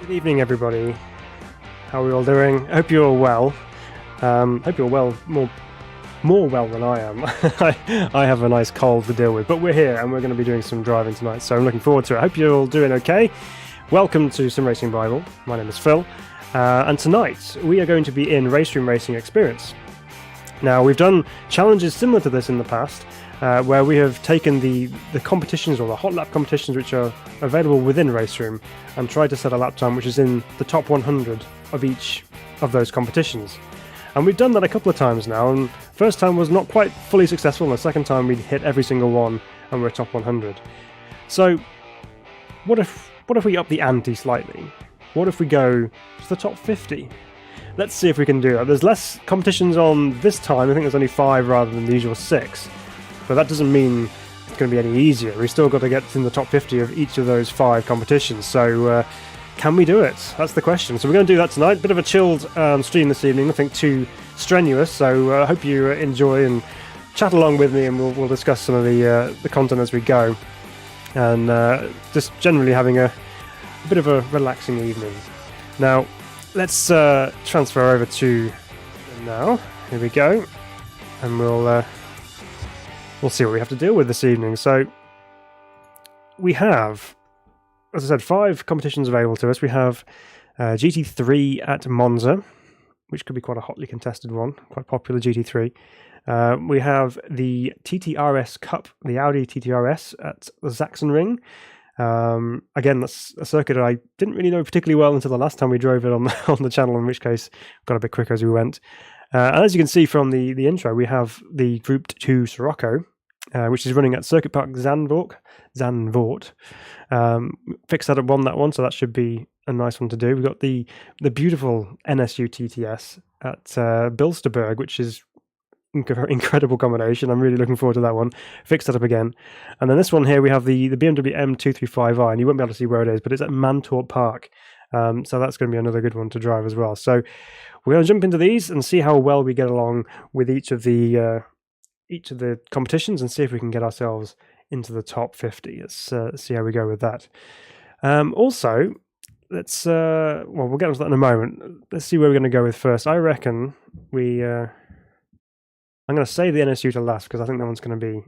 Good evening, everybody. How are we all doing? I hope you're all well. Hope you're well, more well than I am. I have a nice cold to deal with, but we're here and we're going to be doing some driving tonight, so I'm looking forward to it. I hope you're all doing okay. Welcome to Sim Racing Bible. My name is Phil, and tonight we are going to be in RaceRoom Racing Experience. Now, we've done challenges similar to this in the past, where we have taken the competitions or the hot lap competitions which are available within RaceRoom and tried to set a lap time which is in the top 100 of each of those competitions. And we've done that a couple of times now, and first time was not quite fully successful, and the second time we hit every single one and we're top 100. So what if we up the ante slightly? What if we go to the top 50? Let's see if we can do that. There's less competitions on this time. I think there's only 5 rather than the usual 6. But that doesn't mean it's going to be any easier. We've still got to get in the top 50 of each of those 5 competitions. So can we do it? That's the question. So we're going to do that tonight. Bit of a chilled stream this evening. Nothing too strenuous. So I hope you enjoy and chat along with me, and we'll discuss some of the content as we go. And just generally having a bit of a relaxing evening. Now, let's transfer over to now. Here we go. And we'll see what we have to deal with this evening. So we have, as I said, 5 competitions available to us. We have GT3 at Monza, which could be quite a hotly contested one, quite popular GT3. We have the TT RS Cup, the Audi TT RS at the Sachsenring. Again, that's a circuit that I didn't really know particularly well until the last time we drove it on the channel, in which case got a bit quicker as we went. And as you can see from the intro, we have the Group 2 Scirocco, which is running at Circuit Park Zandvoort. Fixed that up, won that one, so that should be a nice one to do. We've got the beautiful NSU TTS at Bilster Berg, which is incredible combination. I'm really looking forward to that one. Fixed that up again. And then this one here, we have the BMW M235i, and you won't be able to see where it is, but it's at Mantorp Park. So that's going to be another good one to drive as well. So we're going to jump into these and see how well we get along with each of the competitions, and see if we can get ourselves into the top 50. Let's see how we go with that. Also, let's we'll get onto that in a moment. Let's see where we're going to go with first. I reckon I'm going to save the NSU to last, because I think that one's going to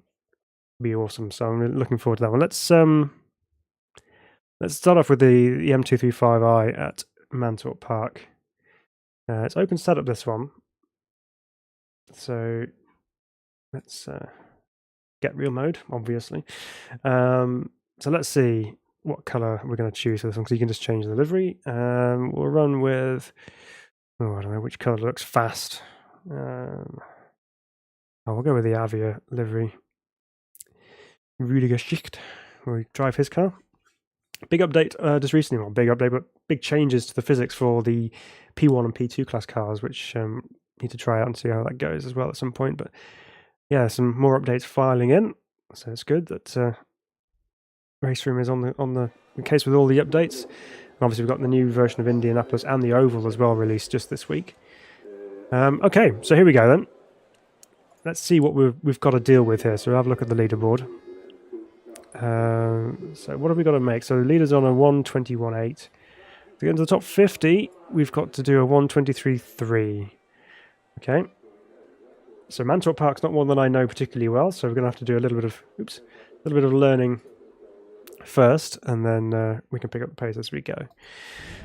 be awesome. So I'm really looking forward to that one. Let's start off with the M235i at Mantorp Park. It's open setup, this one. So let's get real mode, obviously. So let's see what colour we're going to choose for this one, because you can just change the livery. We'll run with, I don't know which colour looks fast. We'll go with the Avia livery. Rüdiger Schicht, where we drive his car. Big update just recently, not big update, but big changes to the physics for the P1 and P2 class cars, which need to try out and see how that goes as well at some point. But yeah, some more updates filing in, so it's good that RaceRoom is on the case with all the updates. And obviously we've got the new version of Indianapolis and the Oval as well released just this week. Okay, so here we go then. Let's see what we've got to deal with here. So we'll have a look at the leaderboard. So what have we got to make? So the leader's on a 121.8. To get into the top 50, we've got to do a 123.3. Okay. So Mantorp Park's not one that I know particularly well, so we're going to have to do a little bit of learning first, and then we can pick up the pace as we go.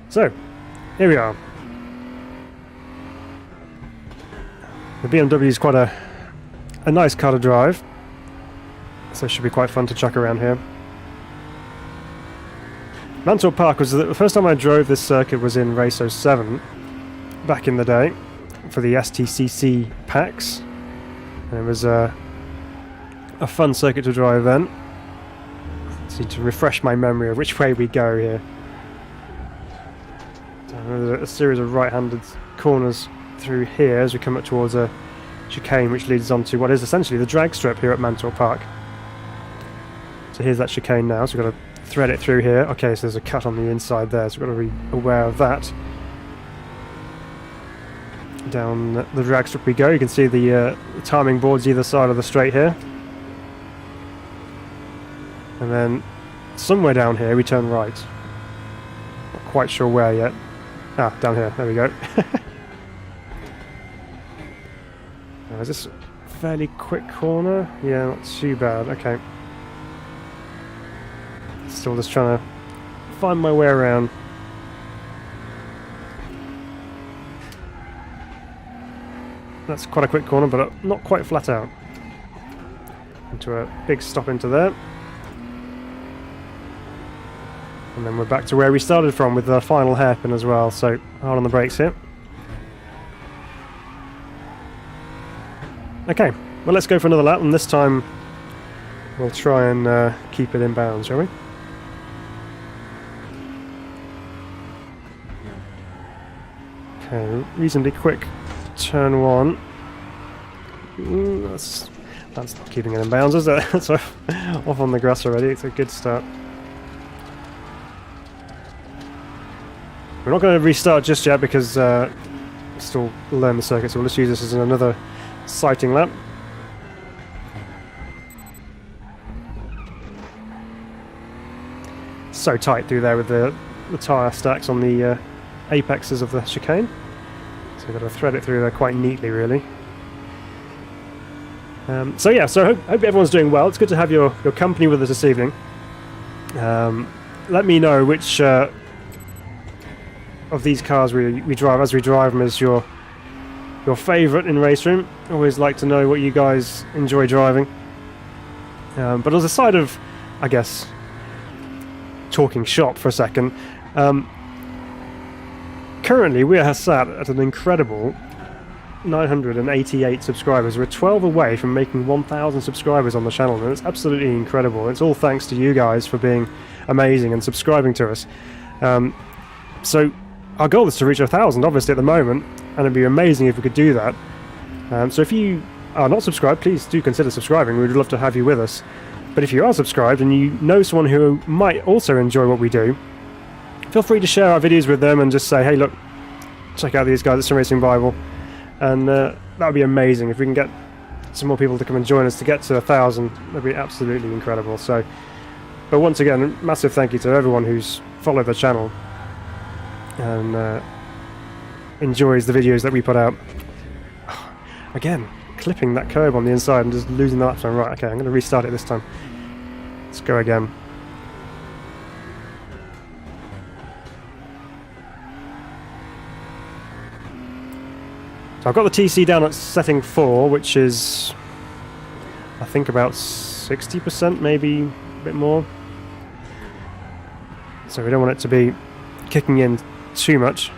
So here we are. The BMW is quite a nice car to drive, so it should be quite fun to chuck around here. Mantorp Park was the first time I drove this circuit was in Race 07 back in the day for the STCC packs, and it was a fun circuit to drive then. Let's see, to refresh my memory of which way we go here. So there's a series of right-handed corners through here as we come up towards a chicane which leads on to what is essentially the drag strip here at Mantorp Park. So here's that chicane now, so we've got to thread it through here. Okay, so there's a cut on the inside there, so we've got to be aware of that. Down the drag strip we go. You can see the timing boards either side of the straight here. And then somewhere down here we turn right. Not quite sure where yet. Ah, down here. There we go. Now, is this a fairly quick corner? Yeah, not too bad. Okay. Still just trying to find my way around. That's quite a quick corner, but not quite flat out. Into a big stop into there. And then we're back to where we started from with the final hairpin as well, so hard on the brakes here. Okay, well let's go for another lap, and this time we'll try and keep it in bounds, shall we? Okay, reasonably quick turn one. That's not keeping it in bounds, is it? It's off on the grass already. It's a good start. We're not going to restart just yet because still learn the circuit, so we'll just use this as another sighting lap. So tight through there with the tyre stacks on the apexes of the chicane. So we've got to thread it through there quite neatly, really. So yeah, so hope everyone's doing well. It's good to have your company with us this evening. Let me know which of these cars we drive as we drive them is your favourite in RaceRoom. Always like to know what you guys enjoy driving. But as a side of, I guess, talking shop for a second, currently we are sat at an incredible 988 subscribers. We're 12 away from making 1,000 subscribers on the channel, and it's absolutely incredible. It's all thanks to you guys for being amazing and subscribing to us. So our goal is to reach 1,000 obviously at the moment, and it'd be amazing if we could do that. So if you are not subscribed, please do consider subscribing. We'd love to have you with us. But if you are subscribed and you know someone who might also enjoy what we do, feel free to share our videos with them and just say, hey look, check out these guys at Sim Racing Bible. And that would be amazing if we can get some more people to come and join us to get to 1,000. That'd be absolutely incredible. So, but once again, massive thank you to everyone who's followed the channel and enjoys the videos that we put out. Again, clipping that curb on the inside and just losing the lap time. Right, okay, I'm going to restart it this time. Let's go again. So I've got the TC down at setting 4, which is, I think, about 60%, maybe a bit more. So we don't want it to be kicking in too much.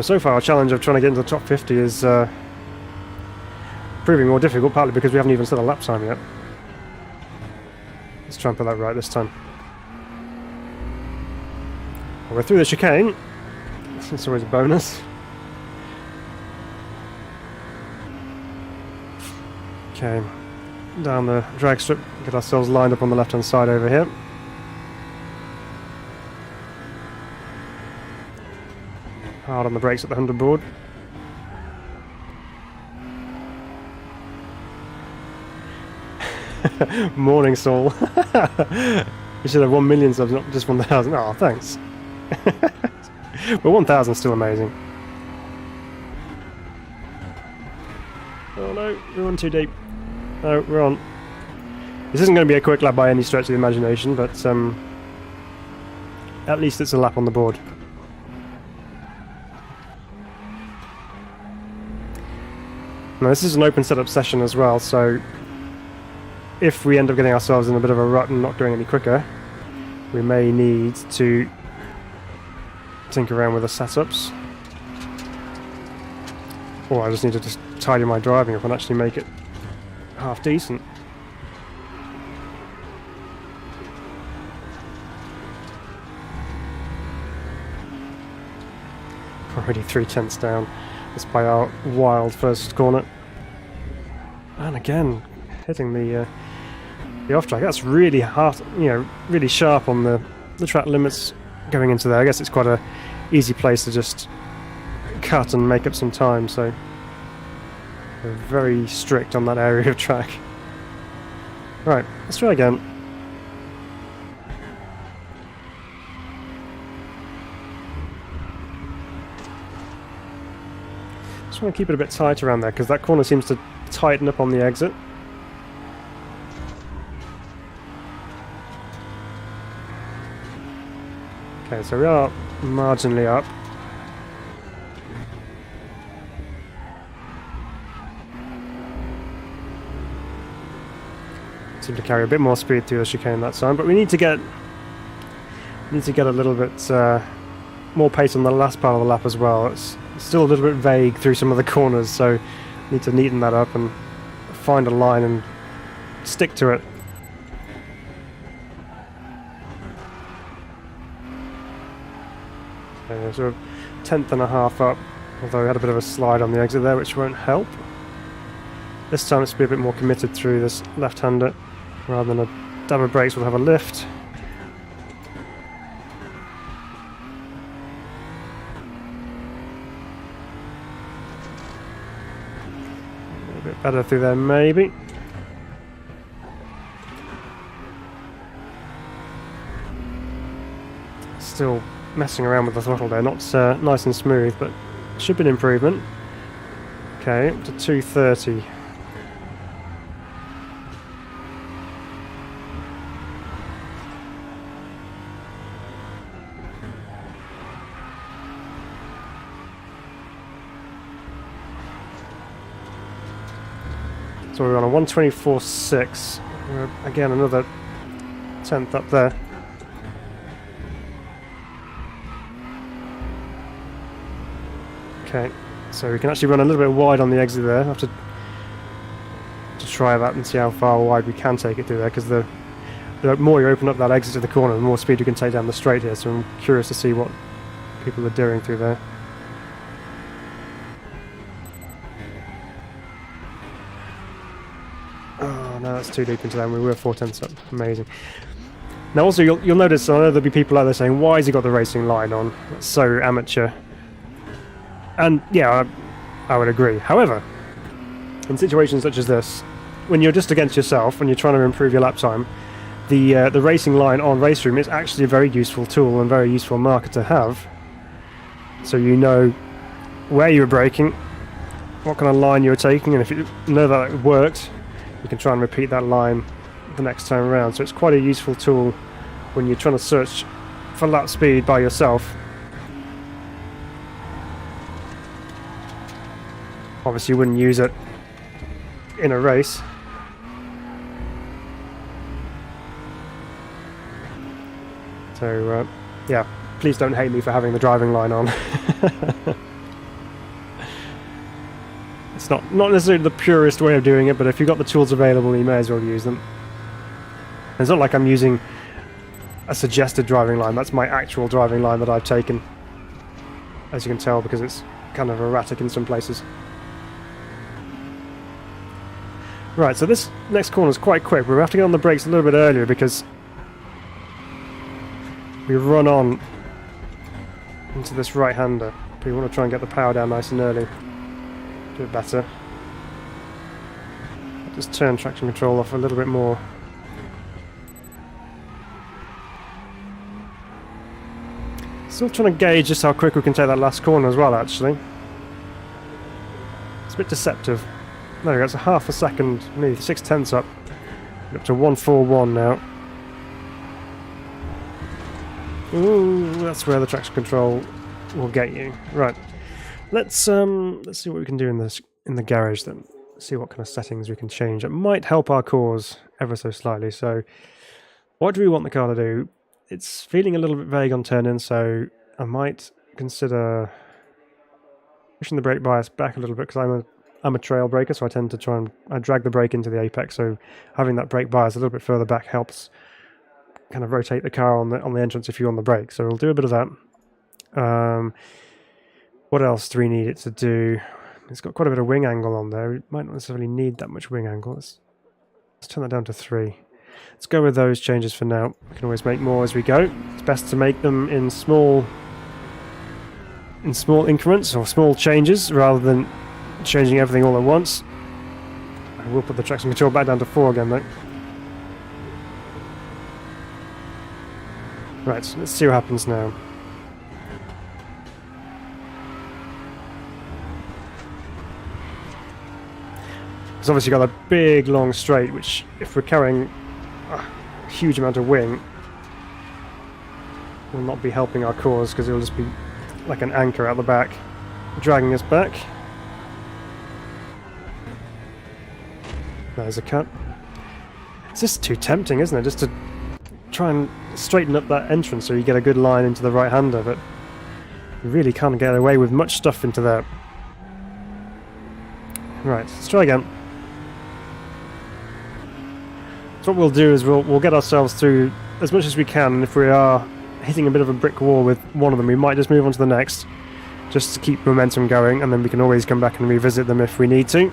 So far our challenge of trying to get into the top 50 is proving more difficult, partly because we haven't even set a lap time yet. Let's try and put that right this time. Well, we're through the chicane. It's always a bonus. Okay, down the drag strip, get ourselves lined up on the left hand side over here. Hard on the brakes at the 100 board. Morning, Saul. You should have 1 million subs, not just 1,000. Oh, thanks. But 1,000 is still amazing. Oh no, we're on too deep. No, we're on. This isn't going to be a quick lap by any stretch of the imagination, but at least it's a lap on the board. Now this is an open setup session as well, so if we end up getting ourselves in a bit of a rut and not going any quicker, we may need to tinker around with the setups. Or I just need to just tidy my driving up and actually make it half decent. Already 3/10 down. That's by our wild first corner. And again, hitting the off track. That's really hard, really sharp on the track limits going into there. I guess it's quite a easy place to just cut and make up some time. So They're very strict on that area of track. Right, let's try again. Just want to keep it a bit tight around there because that corner seems to tighten up on the exit. Okay, so we are marginally up. Seem to carry a bit more speed through the chicane that time, but we need to get a little bit more pace on the last part of the lap as well. It's still a little bit vague through some of the corners, so need to neaten that up and find a line and stick to it. Okay, sort of 10th and a half up, although we had a bit of a slide on the exit there, which won't help. This time it's to be a bit more committed through this left-hander, rather than a dab of brakes, we'll have a lift. A bit better through there, maybe. Still messing around with the throttle there, not nice and smooth, but should be an improvement. Okay, up to 230. So we're on a 124.6. Again, another 10th up there. Okay, so we can actually run a little bit wide on the exit there. I have to try that and see how far wide we can take it through there, because the more you open up that exit to the corner, the more speed you can take down the straight here. So I'm curious to see what people are doing through there. Oh no, that's too deep into that. We were 4/10 up. Amazing. Now also you'll notice, I know there'll be people out there saying, why has he got the racing line on? That's so amateur. And yeah, I would agree. However, in situations such as this, when you're just against yourself and you're trying to improve your lap time, the racing line on RaceRoom is actually a very useful tool and very useful marker to have. So you know where you were braking, what kind of line you were taking, and if you know that it worked, you can try and repeat that line the next time around. So it's quite a useful tool when you're trying to search for lap speed by yourself. Obviously you wouldn't use it in a race. So yeah, please don't hate me for having the driving line on. It's not necessarily the purest way of doing it, but if you've got the tools available, you may as well use them. It's not like I'm using a suggested driving line. That's my actual driving line that I've taken, as you can tell, because it's kind of erratic in some places. Right, so this next corner is quite quick. We'll have to get on the brakes a little bit earlier because we run on into this right-hander. We want to try and get the power down nice and early. Do it better. Just turn traction control off a little bit more. Still trying to gauge just how quick we can take that last corner as well, actually. It's a bit deceptive. There we go, it's a half a second, maybe 6/10 up. We're up to 141 now. Ooh, that's where the traction control will get you. Right, let's see what we can do in the garage then. See what kind of settings we can change. It might help our cause ever so slightly. So, what do we want the car to do? It's feeling a little bit vague on turn-in, so I might consider pushing the brake bias back a little bit, because I'm a trail braker, so I tend to I drag the brake into the apex, so having that brake bias a little bit further back helps kind of rotate the car on the entrance if you're on the brake. So we'll do a bit of that. What else do we need it to do? It's got quite a bit of wing angle on there. It might not necessarily need that much wing angle. Let's turn that down to 3. Let's go with those changes for now. We can always make more as we go. It's best to make them in small increments or small changes rather than changing everything all at once. We'll put the traction control back down to 4 again, though. Right, let's see what happens now. It's obviously got a big, long straight, which, if we're carrying a huge amount of wing, will not be helping our cause, because it'll just be like an anchor out the back, dragging us back. There's a cut. It's just too tempting, isn't it? Just to try and straighten up that entrance so you get a good line into the right-hander, but you really can't get away with much stuff into there. Right, let's try again. So what we'll do is we'll get ourselves through as much as we can, and if we are hitting a bit of a brick wall with one of them, we might just move on to the next, just to keep momentum going, and then we can always come back and revisit them if we need to.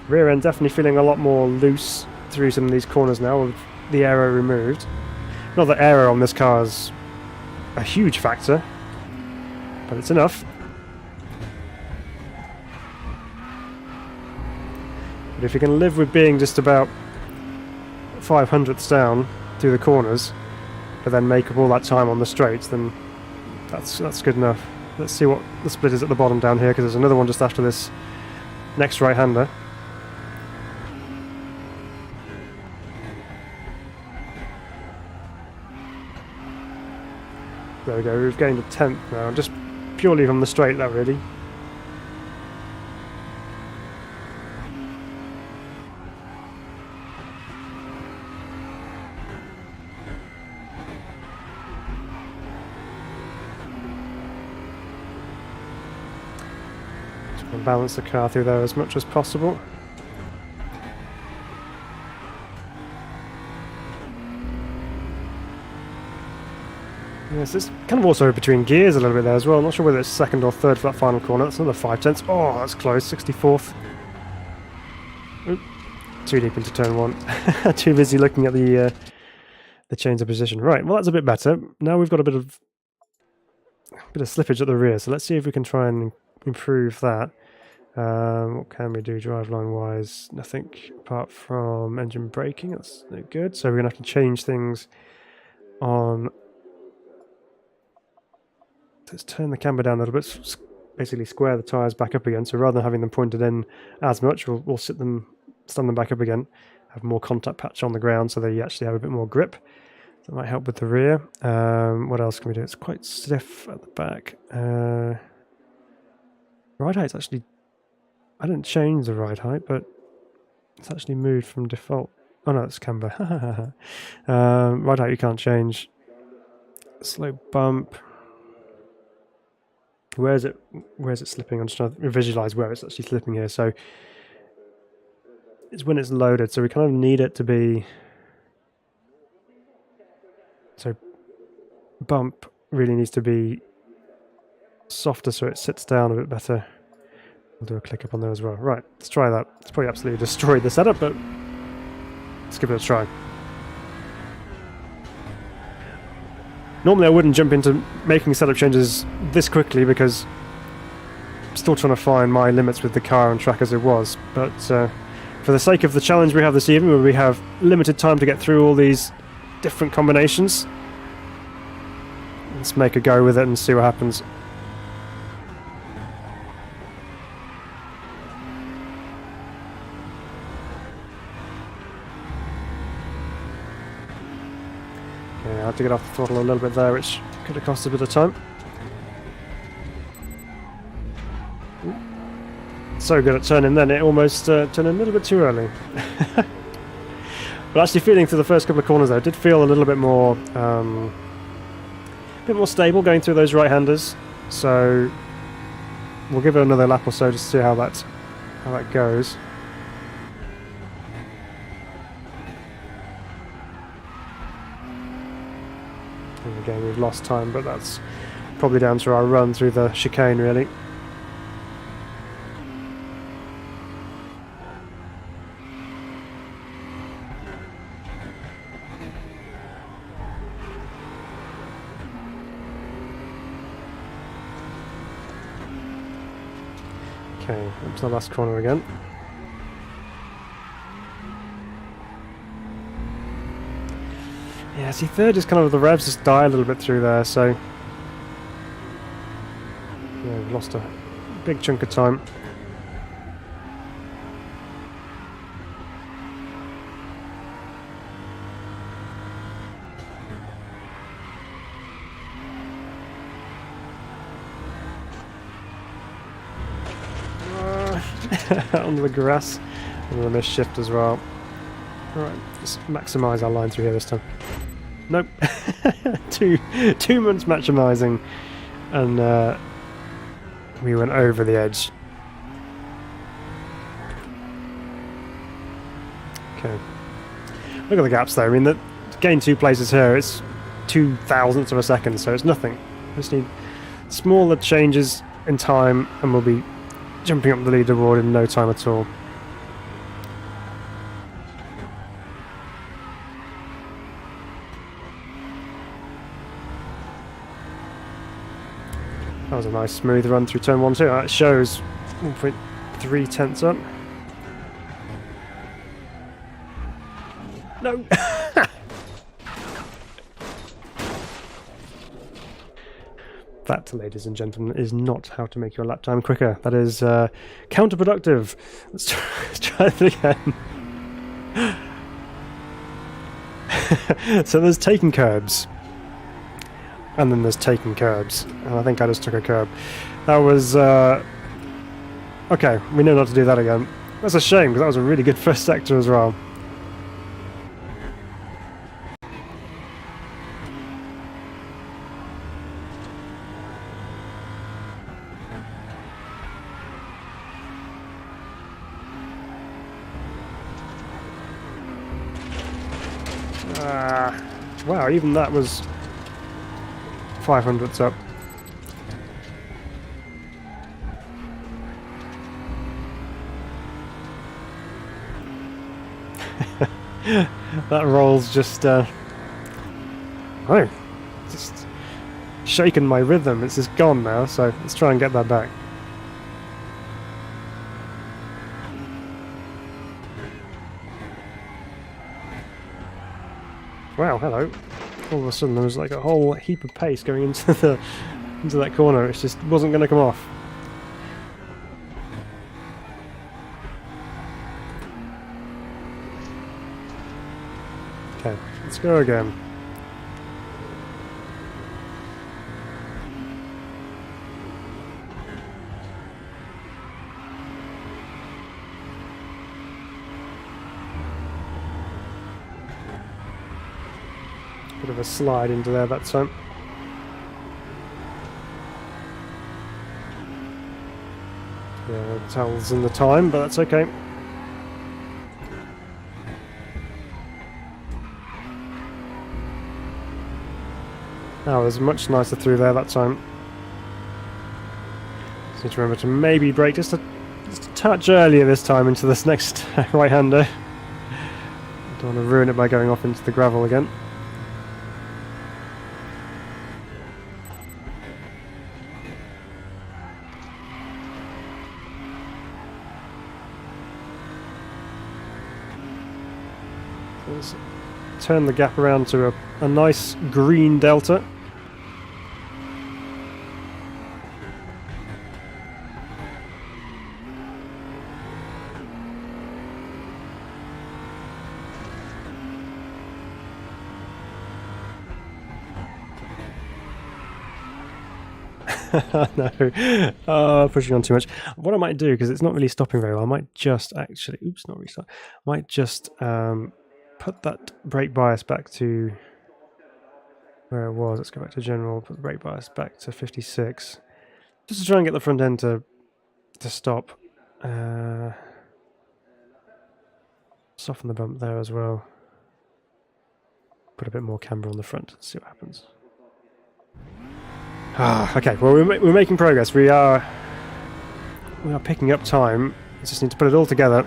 Rear end definitely feeling a lot more loose through some of these corners now with the aero removed. Not that aero on this car is a huge factor, but it's enough. But if you can live with being just about 500ths down through the corners, but then make up all that time on the straights, then that's good enough. Let's see what the split is at the bottom down here, because there's another one just after this next right-hander. There we go, we've gained a 10th now, just purely from the straight, that really. Just want to balance the car through there as much as possible. Yes, it's kind of also between gears a little bit there as well. I'm not sure whether it's second or third for that final corner. That's another 5/10. Oh, that's close. 64th. Oop. Too deep into turn 1. Too busy looking at the change of position. Right, well that's a bit better. Now we've got a bit of slippage at the rear, so let's see if we can try and improve that. What can we do driveline wise? Nothing apart from engine braking. That's no good. So we're going to have to change things on. Let's turn the camber down a little bit, basically square the tyres back up again. So rather than having them pointed in as much, we'll stand them back up again, have more contact patch on the ground so they actually have a bit more grip. That might help with the rear. What else can we do? It's quite stiff at the back. Ride height's actually, I didn't change the ride height, but it's actually moved from default. Oh no, it's camber. Ride height you can't change. Slow bump. Where is it slipping? I'm just trying to visualize where it's actually slipping here. So it's when it's loaded. So we kind of need it to be. So bump really needs to be softer so it sits down a bit better. We'll do a click up on there as well. Right, let's try that. It's probably absolutely destroyed the setup, but let's give it a try. Normally I wouldn't jump into making setup changes this quickly because I'm still trying to find my limits with the car and track as it was, but for the sake of the challenge we have this evening, where we have limited time to get through all these different combinations, let's make a go with it and see what happens. Okay, I had to get off the throttle a little bit there, which could have cost a bit of time. So good at turning then, it almost turned a little bit too early. But actually feeling through the first couple of corners there, it did feel a little bit more stable going through those right-handers. So we'll give it another lap or so just to see how that goes. And again, we've lost time, but that's probably down to our run through the chicane, really. Okay, up to the last corner again. Yeah, see, third is kind of the revs just die a little bit through there, so yeah, we've lost a big chunk of time. Onto the grass, and we'll miss shift as well. Alright, let's maximise our line through here this time. Nope. two months maximising, and we went over the edge. Okay. Look at the gaps there. I mean, to gain 2 places here, it's 0.02 of a second, so it's nothing. We just need smaller changes in time, and we'll be jumping up the leaderboard in no time at all. That was a nice smooth run through turn 1 too. That shows 1.3 tenths up. No! That, ladies and gentlemen, is not how to make your lap time quicker. That is counterproductive. Let's try it again. So there's taking curbs. And then there's taking curbs. And I think I just took a curb. That was... okay, we know not to do that again. That's a shame, because that was a really good first sector as well. Wow, even that was 500ths up. That roll's just just shaken my rhythm. It's just gone now, so let's try and get that back. Wow, hello. All of a sudden there was like a whole heap of pace going into that corner. It just wasn't going to come off. Okay, let's go again. Bit of a slide into there that time. Yeah, it tells in the time, but that's okay. That was much nicer through there that time. Just need to remember to maybe brake just a touch earlier this time into this next right-hander. Don't want to ruin it by going off into the gravel again. Let's turn the gap around to a nice green delta. No, pushing on too much. What I might do, because it's not really stopping very well, I might just actually, oops, not restart. I might just put that brake bias back to where it was. Let's go back to general, put the brake bias back to 56, just to try and get the front end to stop. Soften the bump there as well. Put a bit more camber on the front and see what happens. Okay, well we're making progress. We are picking up time. We just need to put it all together.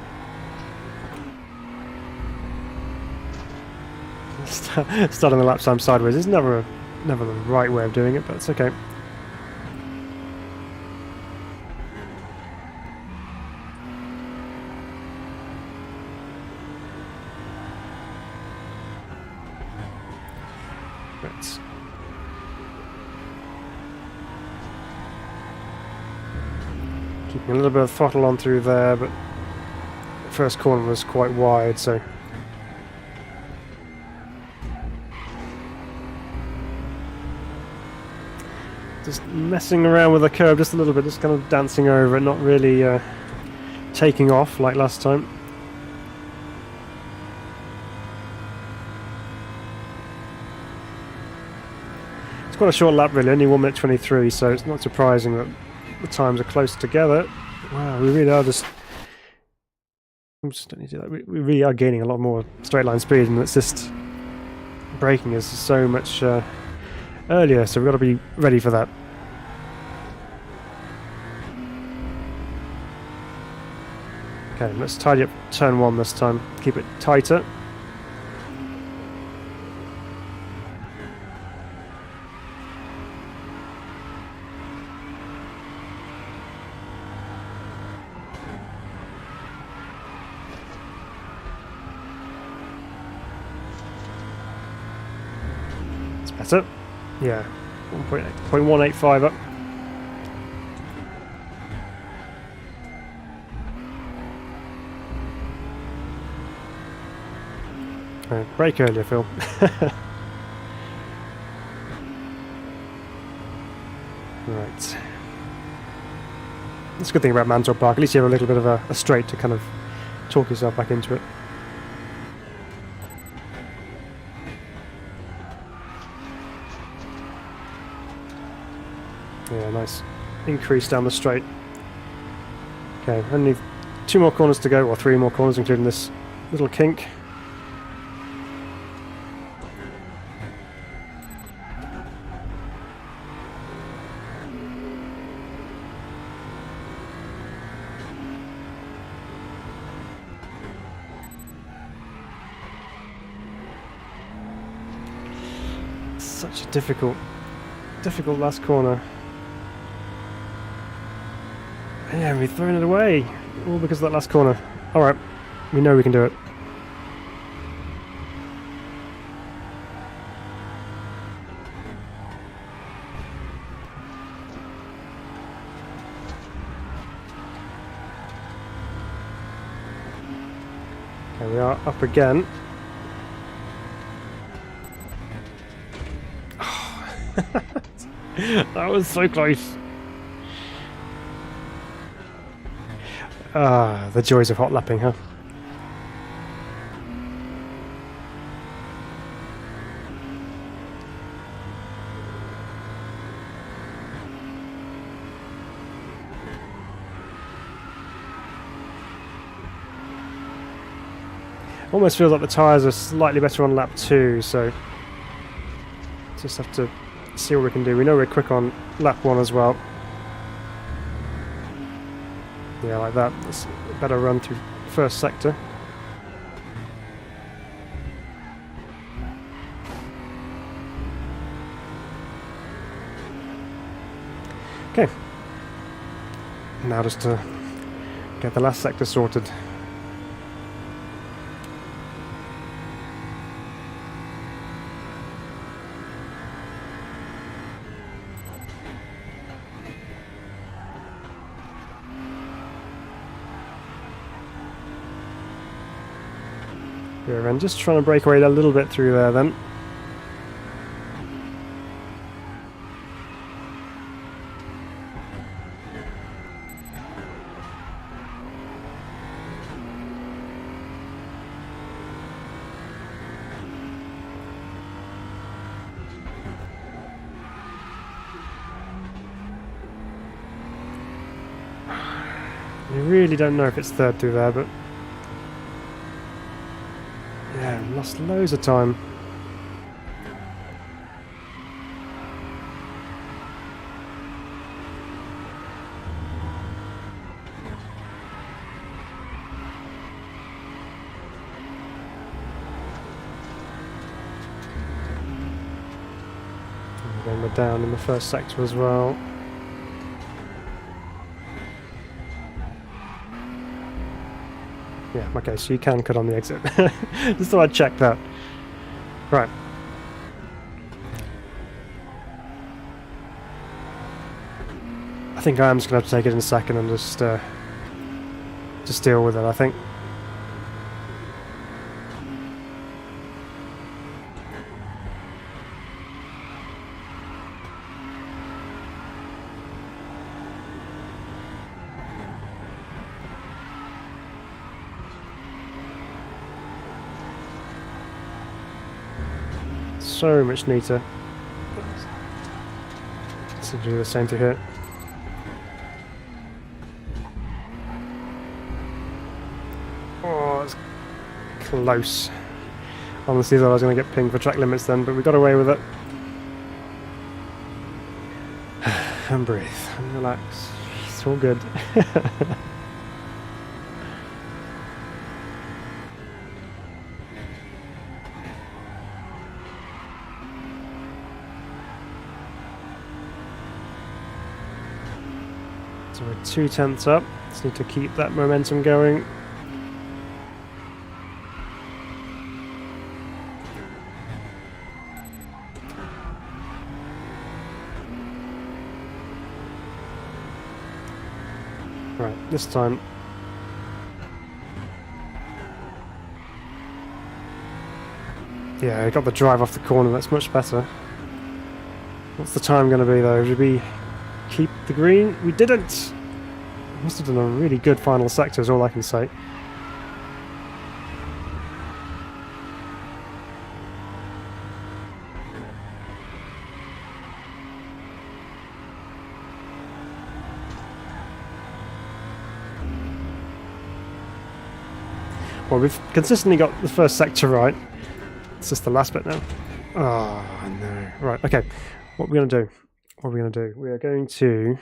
Starting the lap time sideways is never the right way of doing it, but it's okay. Right. Keeping a little bit of throttle on through there, but the first corner was quite wide, so just messing around with the curve just a little bit, just kind of dancing over it, not really taking off like last time. It's quite a short lap really, only 1 minute 23, so it's not surprising that the times are close together. Wow, we really are just... Oops, don't need to do that. We really are gaining a lot more straight line speed, and it's just... braking is so much earlier, so we've got to be ready for that. Okay, let's tidy up turn 1 this time. Keep it tighter. It's better. Yeah, 1.185 up. Brake earlier, Phil. Right. That's a good thing about Mantorp Park. At least you have a little bit of a straight to kind of talk yourself back into it. Yeah, nice increase down the straight. Okay, only 2 more corners to go, or 3 more corners, including this little kink. Such a difficult last corner. Yeah, we've thrown it away, all because of that last corner. Alright, we know we can do it. Okay, we are up again. That was so close. Ah, the joys of hot lapping, huh? Almost feels like the tyres are slightly better on lap 2, so just have to see what we can do. We know we're quick on lap 1 as well. Yeah, like that. That's a better run through first sector. Okay. Now just to get the last sector sorted. And just trying to break away a little bit through there then. You really don't know if it's third through there, but yeah, lost loads of time. And then we're down in the first sector as well. Yeah, okay, so you can cut on the exit. Just thought I'd check that. Right. I think I am just going to have to take it in a second and just deal with it, I think. So much neater. Let's do the same to here. Oh, it's close. Honestly, thought I was going to get pinged for track limits then, but we got away with it. And breathe and relax. It's all good. So we're 2/10 up. Just need to keep that momentum going. Right, this time. Yeah, I got the drive off the corner, that's much better. What's the time going to be though? Did we keep the green? We didn't! Must have done a really good final sector is all I can say. Well, we've consistently got the first sector right. It's just the last bit now. Oh, no. Right, okay. What are we going to do? What are we going to do? We are going to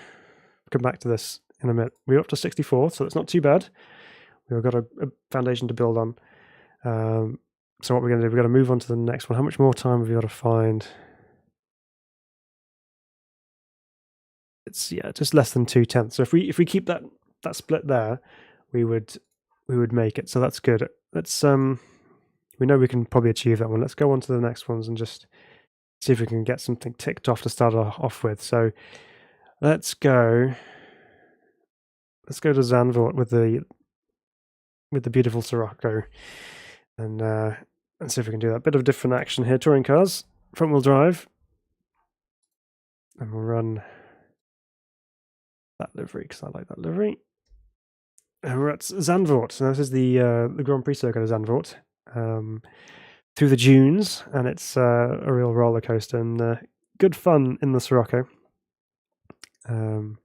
come back to this in a minute. We're up to 64, so that's not too bad. We've got a foundation to build on. So what we're going to do, we've got to move on to the next one. How much more time have we got to find? It's, yeah, just less than 2/10. So if we keep that split there, we would make it. So that's good. Let's we know we can probably achieve that one. Let's go on to the next ones and just see if we can get something ticked off to start off with. So let's go to Zandvoort with the beautiful Scirocco, and see if we can do that. Bit of different action here. Touring cars, front wheel drive, and we'll run that livery because I like that livery. And we're at Zandvoort. So this is the Grand Prix circuit of Zandvoort, through the dunes, and it's a real roller coaster and good fun in the Scirocco. So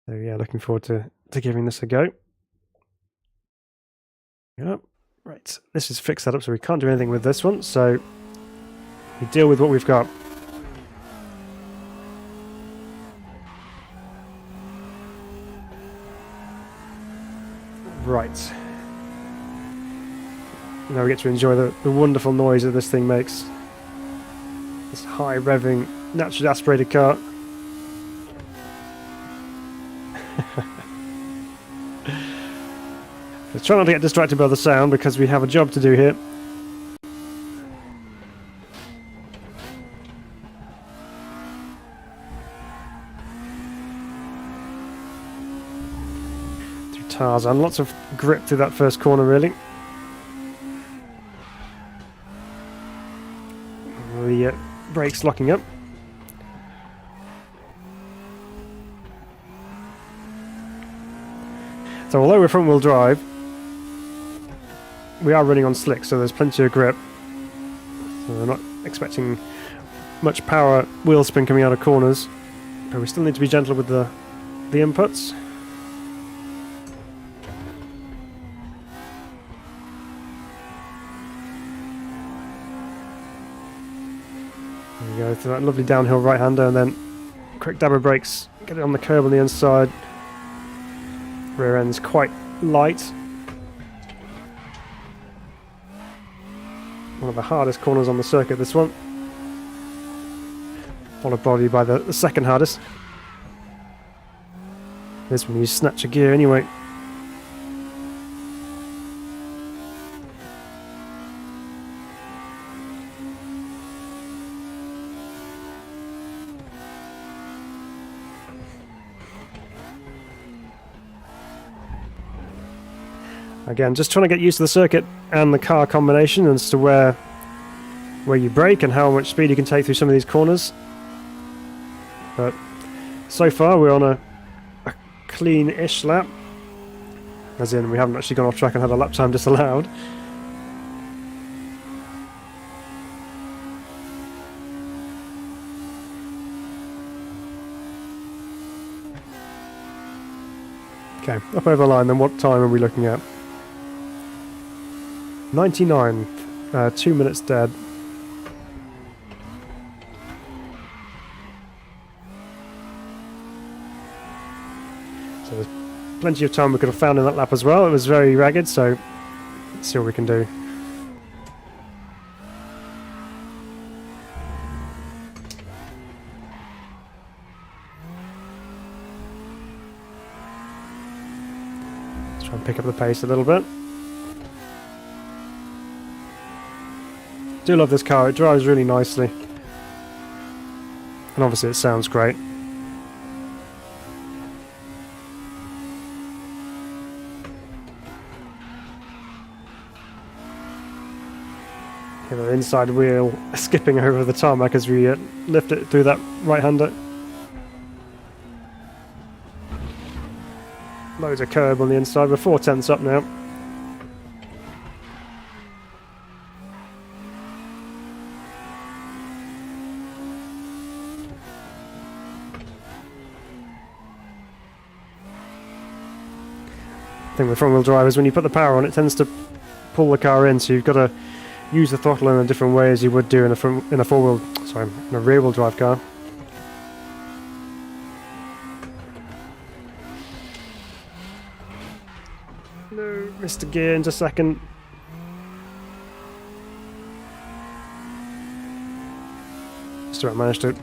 yeah, looking forward to giving this a go. Yep. Right, this is fixed that up, so we can't do anything with this one. So we deal with what we've got. Right. Now we get to enjoy the wonderful noise that this thing makes. This high revving, naturally aspirated car. Let's try not to get distracted by the sound because we have a job to do here. Through Tarzan, lots of grip through that first corner really. The brakes locking up. So although we're front wheel drive, we are running on slicks, so there's plenty of grip. So we're not expecting much power wheel spin coming out of corners, but we still need to be gentle with the inputs. There we go, through that lovely downhill right-hander, and then quick dab of brakes, get it on the curb on the inside. Rear end's quite light. One of the hardest corners on the circuit, this one. Followed probably by the second hardest. This one you snatch a gear anyway. Again, just trying to get used to the circuit and the car combination as to where you brake and how much speed you can take through some of these corners. But so far we're on a clean-ish lap, as in we haven't actually gone off track and had a lap time disallowed. Okay, up over the line, then what time are we looking at? 99, 2 minutes dead. So there's plenty of time we could have found in that lap as well. It was very ragged, so let's see what we can do. Let's try and pick up the pace a little bit. Do love this car, it drives really nicely. And obviously it sounds great. The inside wheel skipping over the tarmac as we lift it through that right-hander. Loads of curb on the inside, we're 4/10 up now. The thing with front-wheel drive is when you put the power on, it tends to pull the car in, so you've got to use the throttle in a different way as you would do in a rear-wheel drive car. No, missed a gear in just a second. Just about managed to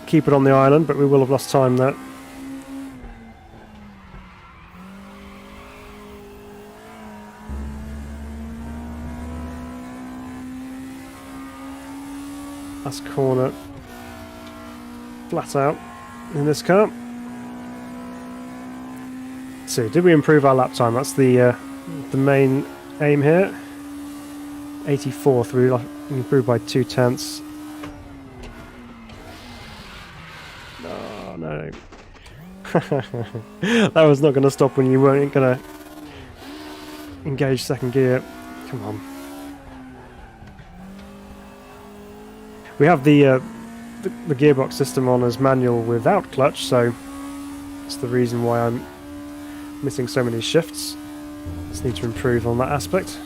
keep it on the island, but we will have lost time there. Last corner, flat out in this car. So, did we improve our lap time? That's the main aim here. 84th, we improved by 2/10. Oh no. That was not going to stop when you weren't going to engage second gear. Come on. We have the gearbox system on as manual without clutch, so that's the reason why I'm missing so many shifts. Just need to improve on that aspect.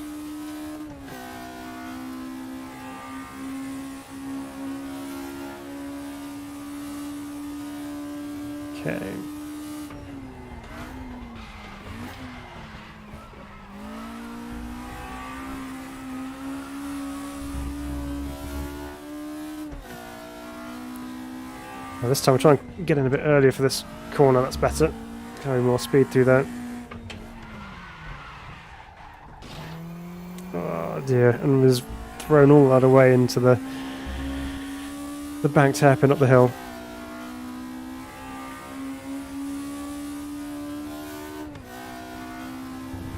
Okay. Now this time we'll try and get in a bit earlier for this corner, that's better. Carry more speed through that. Oh dear, and was thrown all that away into the banked hairpin up the hill.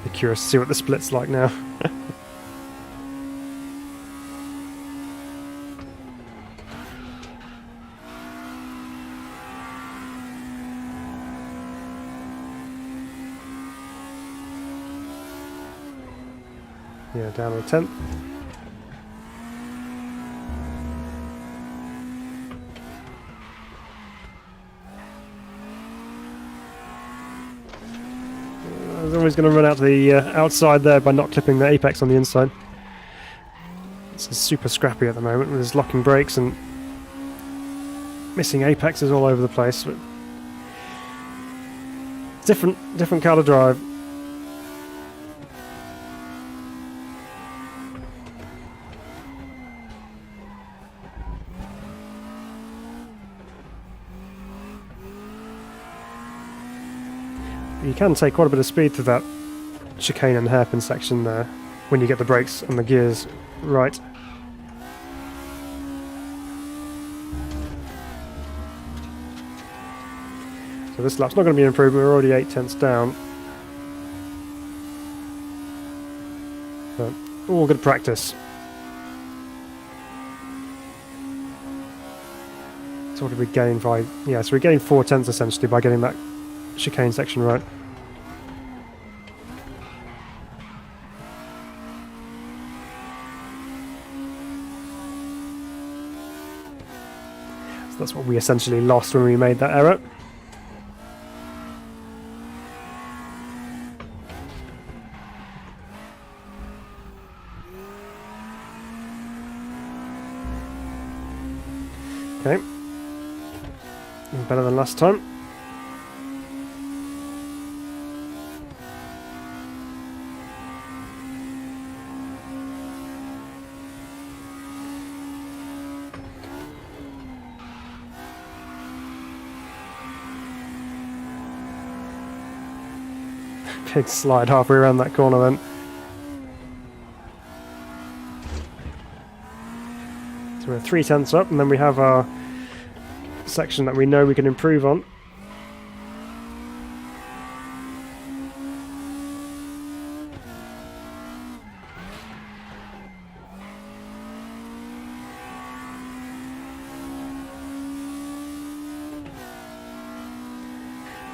Be curious to see what the split's like now. Yeah, down to 10th. I was always going to run out to the outside there by not clipping the apex on the inside. This is super scrappy at the moment with his locking brakes and missing apexes all over the place. But different car to drive. You can take quite a bit of speed through that chicane and hairpin section there when you get the brakes and the gears right. So this lap's not going to be improved, we're already 8/10 down. But all good practice. So what did we gain by... Yeah, so we gained 4/10 essentially by getting that chicane section right. So that's what we essentially lost when we made that error. Okay. Better than last time. Big slide halfway around that corner then. So we're 3/10 up, and then we have our section that we know we can improve on.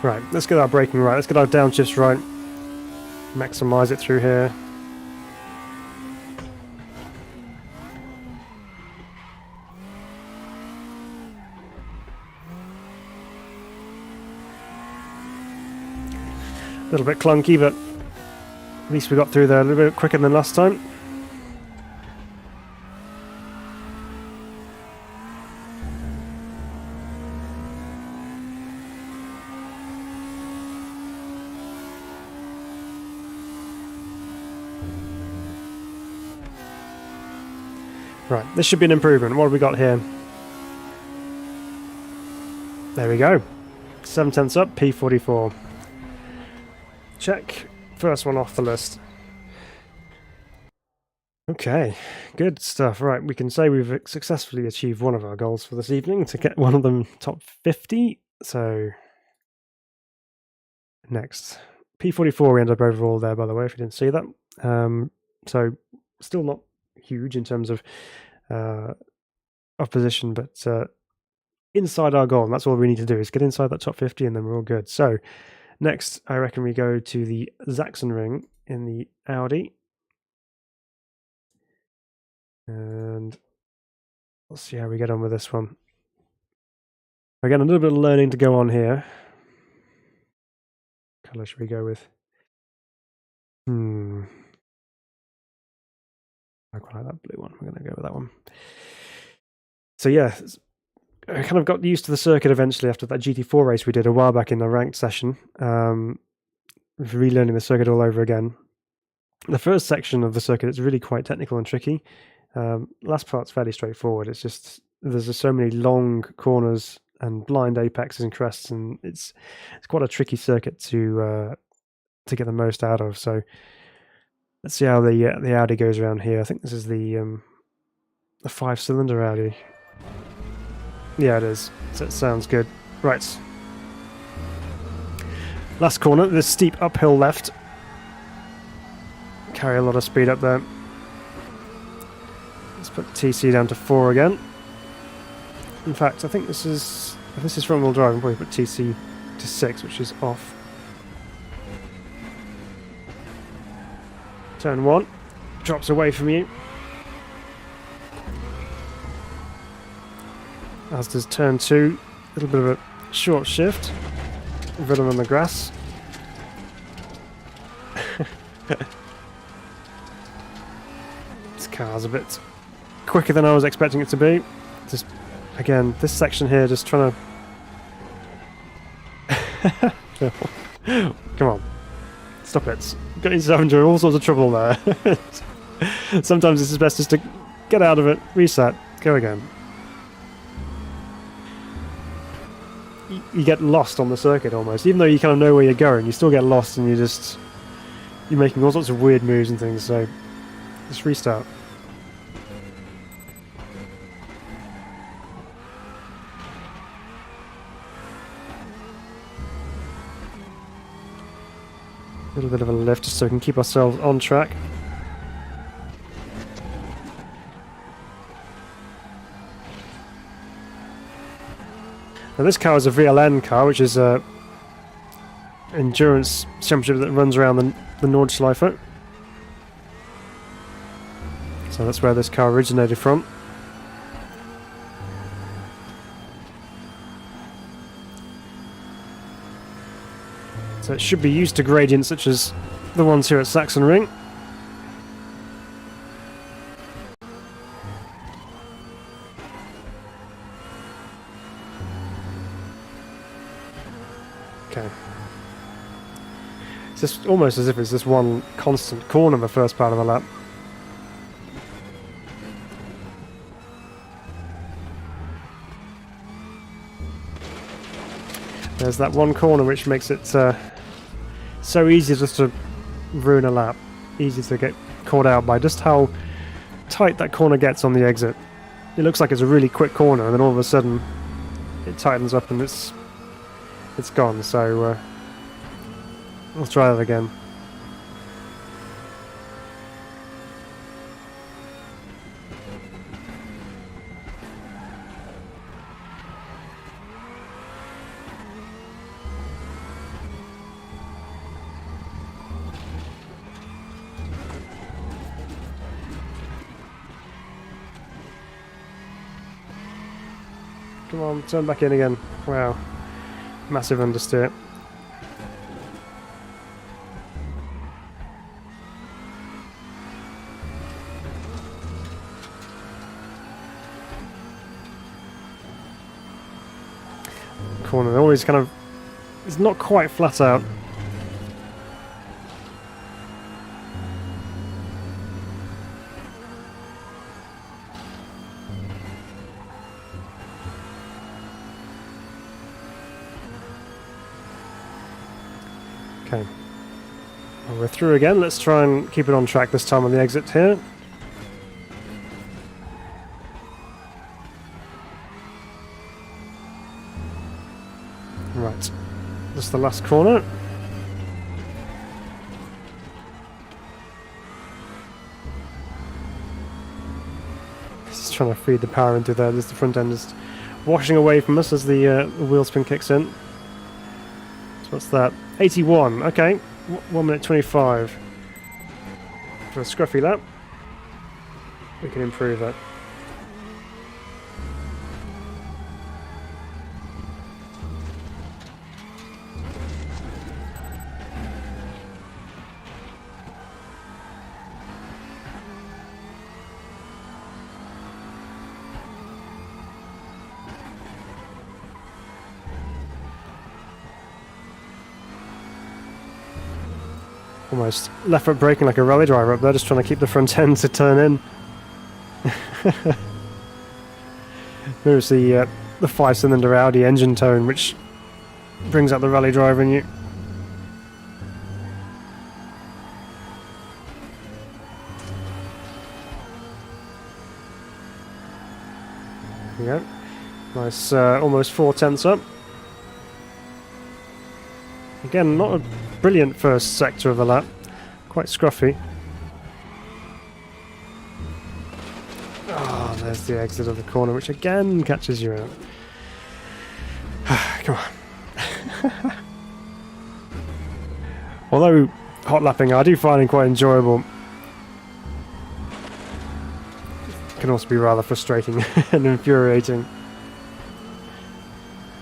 Right, let's get our braking right, let's get our downshifts right, maximise it through here. A little bit clunky, but at least we got through there a little bit quicker than last time. Right, this should be an improvement. What have we got here? There we go. 7/10 up, P44. Check. First one off the list. Okay, good stuff. Right, we can say we've successfully achieved one of our goals for this evening, to get one of them top 50. So, next. P44 we end up overall there, by the way, if you didn't see that. So, still not huge in terms of opposition, but inside our goal, and that's all we need to do, is get inside that top 50 and then we're all good. So, next, I reckon we go to the Sachsenring in the Audi. And let's see how we get on with this one. Again, a little bit of learning to go on here. What colour should we go with? I quite like that blue one. We're going to go with that one. So yeah, I kind of got used to the circuit eventually after that GT4 race we did a while back in the ranked session. Relearning the circuit all over again. The first section of the circuit is really quite technical and tricky. Last part's fairly straightforward. It's just there's just so many long corners and blind apexes and crests, and it's quite a tricky circuit to get the most out of. So let's see how the Audi goes around here. I think this is the 5-cylinder Audi. Yeah, it is. So it sounds good. Right. Last corner, this steep uphill left. Carry a lot of speed up there. Let's put TC down to 4 again. In fact, I think if this is front wheel drive, I'll probably put TC to 6, which is off. Turn 1, drops away from you. As does turn 2, a little bit of a short shift. Rhythm on the grass. This car's a bit quicker than I was expecting it to be. Just again, this section here, just trying to come on, stop it. Got yourself into all sorts of trouble there. Sometimes it's best just to get out of it, reset, go again. You get lost on the circuit almost, even though you kind of know where you're going. You still get lost, and you're making all sorts of weird moves and things. So just restart. A little bit of a lift just so we can keep ourselves on track. Now this car is a VLN car, which is a endurance championship that runs around the Nordschleife. So that's where this car originated from. So it should be used to gradients such as the ones here at Sachsenring. Okay. It's just almost as if it's this one constant corner the first part of the lap. There's that one corner which makes it so easy just to ruin a lap. Easy to get caught out by just how tight that corner gets on the exit. It looks like it's a really quick corner, and then all of a sudden it tightens up and it's gone. So let's try that again. Come on, turn back in again. Wow. Massive understeer. Corner always kind of, it's not quite flat out. Okay, well, we're through again. Let's try and keep it on track this time on the exit here. Right, just the last corner. Just trying to feed the power into there. There's the front end just washing away from us as the wheel spin kicks in. So what's that? 81, okay. 1 minute 25 for a scruffy lap. We can improve that. Almost left foot braking like a rally driver up there, just trying to keep the front end to turn in. There's the 5-cylinder Audi engine tone, which brings out the rally driver in you. There we go. Nice, almost 4 tenths up. Again, not a brilliant first sector of the lap, quite scruffy. Oh, there's the exit of the corner, which again catches you out. Come on. Although hot lapping I do find it quite enjoyable, it can also be rather frustrating and infuriating.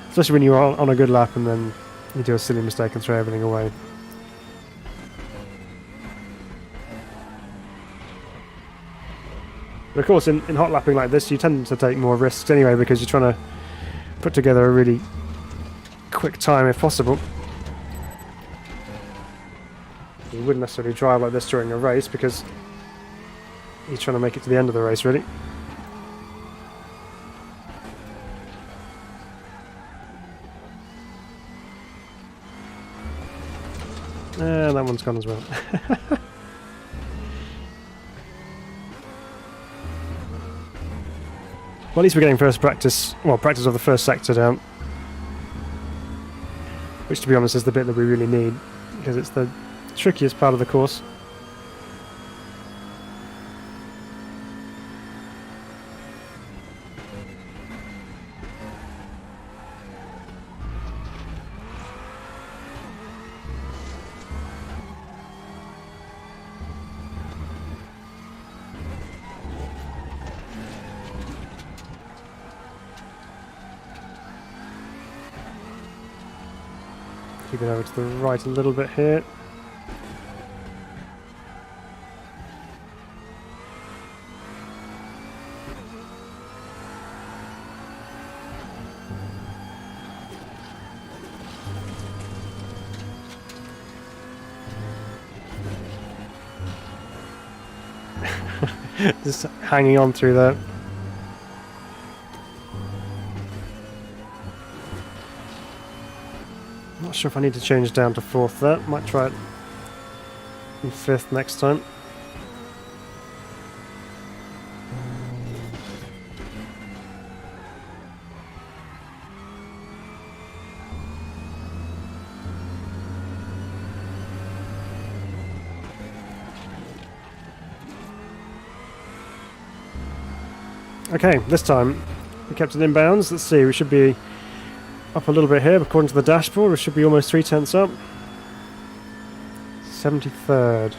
Especially when you're on a good lap and then you do a silly mistake and throw everything away. But of course, in hot lapping like this, you tend to take more risks anyway because you're trying to put together a really quick time if possible. You wouldn't necessarily drive like this during a race because you're trying to make it to the end of the race, really. And that one's gone as well. Well, at least we're getting first practice, well, practice of the first sector down. Which, to be honest, is the bit that we really need, because it's the trickiest part of the course. Keep it over to the right a little bit here. Just hanging on through there. Not sure if I need to change down to 4th there. Might try it in 5th next time. Okay, this time we kept it in bounds. Let's see, we should be up a little bit here. According to the dashboard, we should be almost 3/10 up. 73rd.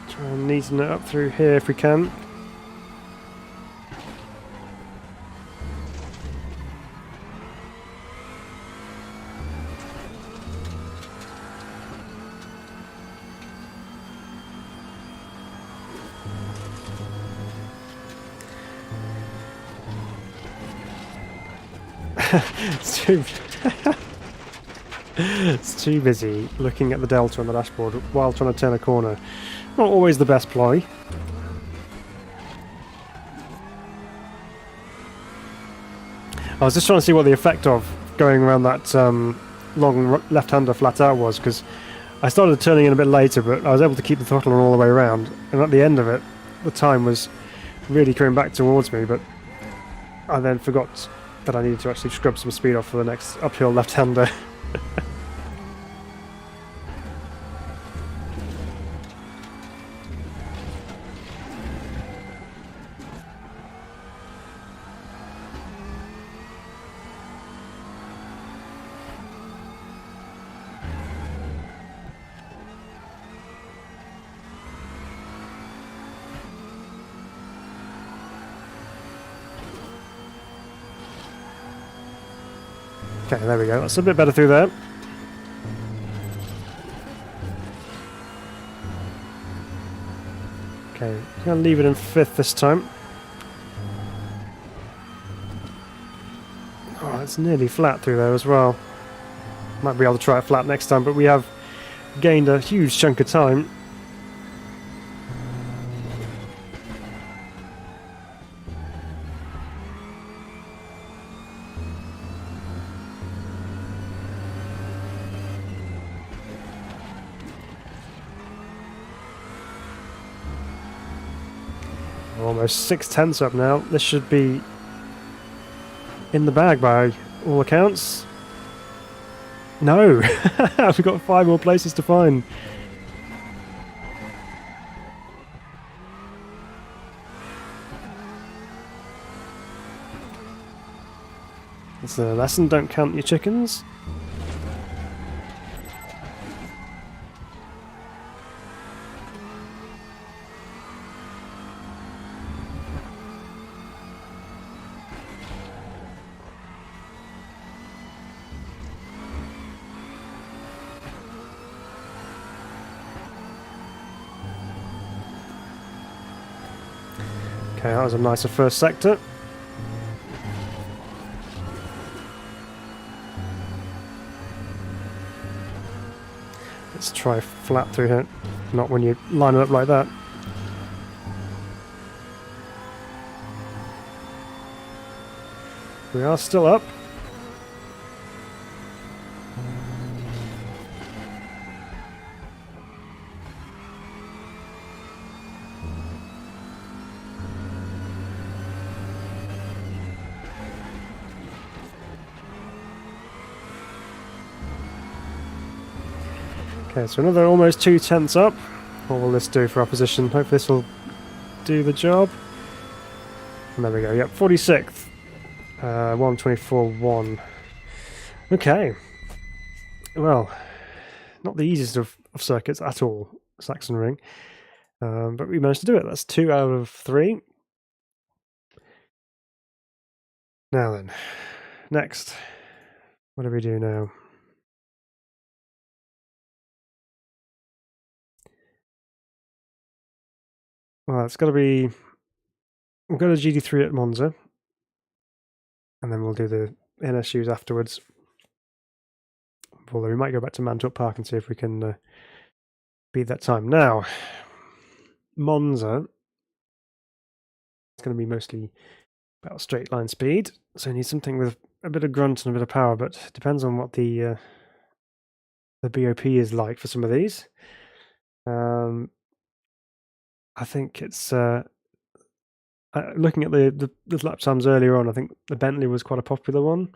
Try and neaten it up through here if we can. It's too busy looking at the delta on the dashboard while trying to turn a corner. Not always the best ploy. I was just trying to see what the effect of going around that long left-hander flat out was, because I started turning in a bit later, but I was able to keep the throttle on all the way around, and at the end of it the time was really coming back towards me, but I then forgot that I needed to actually scrub some speed off for the next uphill left-hander. Okay, there we go. That's a bit better through there. Okay, I'm going to leave it in 5th this time. Oh, it's nearly flat through there as well. Might be able to try it flat next time, but we have gained a huge chunk of time. Almost 6/10 up now. This should be in the bag by all accounts. No! We've got 5 more places to find. It's a lesson, don't count your chickens. Okay, that was a nicer first sector. Let's try flat through here. Not when you line it up like that. We are still up. Okay, so another almost 2/10 up. What will this do for our position? Hope this will do the job. And there we go, yep, 46th. 1:24.1. Okay. Well, not the easiest of circuits at all, Sachsenring. But we managed to do it. That's 2 out of 3. Now then, next. What do we do now? Well, it's got to be... We'll go to GT3 at Monza. And then we'll do the NSUs afterwards. Although we might go back to Mantorp Park and see if we can beat that time. Now, Monza. It's going to be mostly about straight line speed. So you need something with a bit of grunt and a bit of power, but it depends on what the BOP is like for some of these. I think it's looking at the lap times earlier on. I think the Bentley was quite a popular one.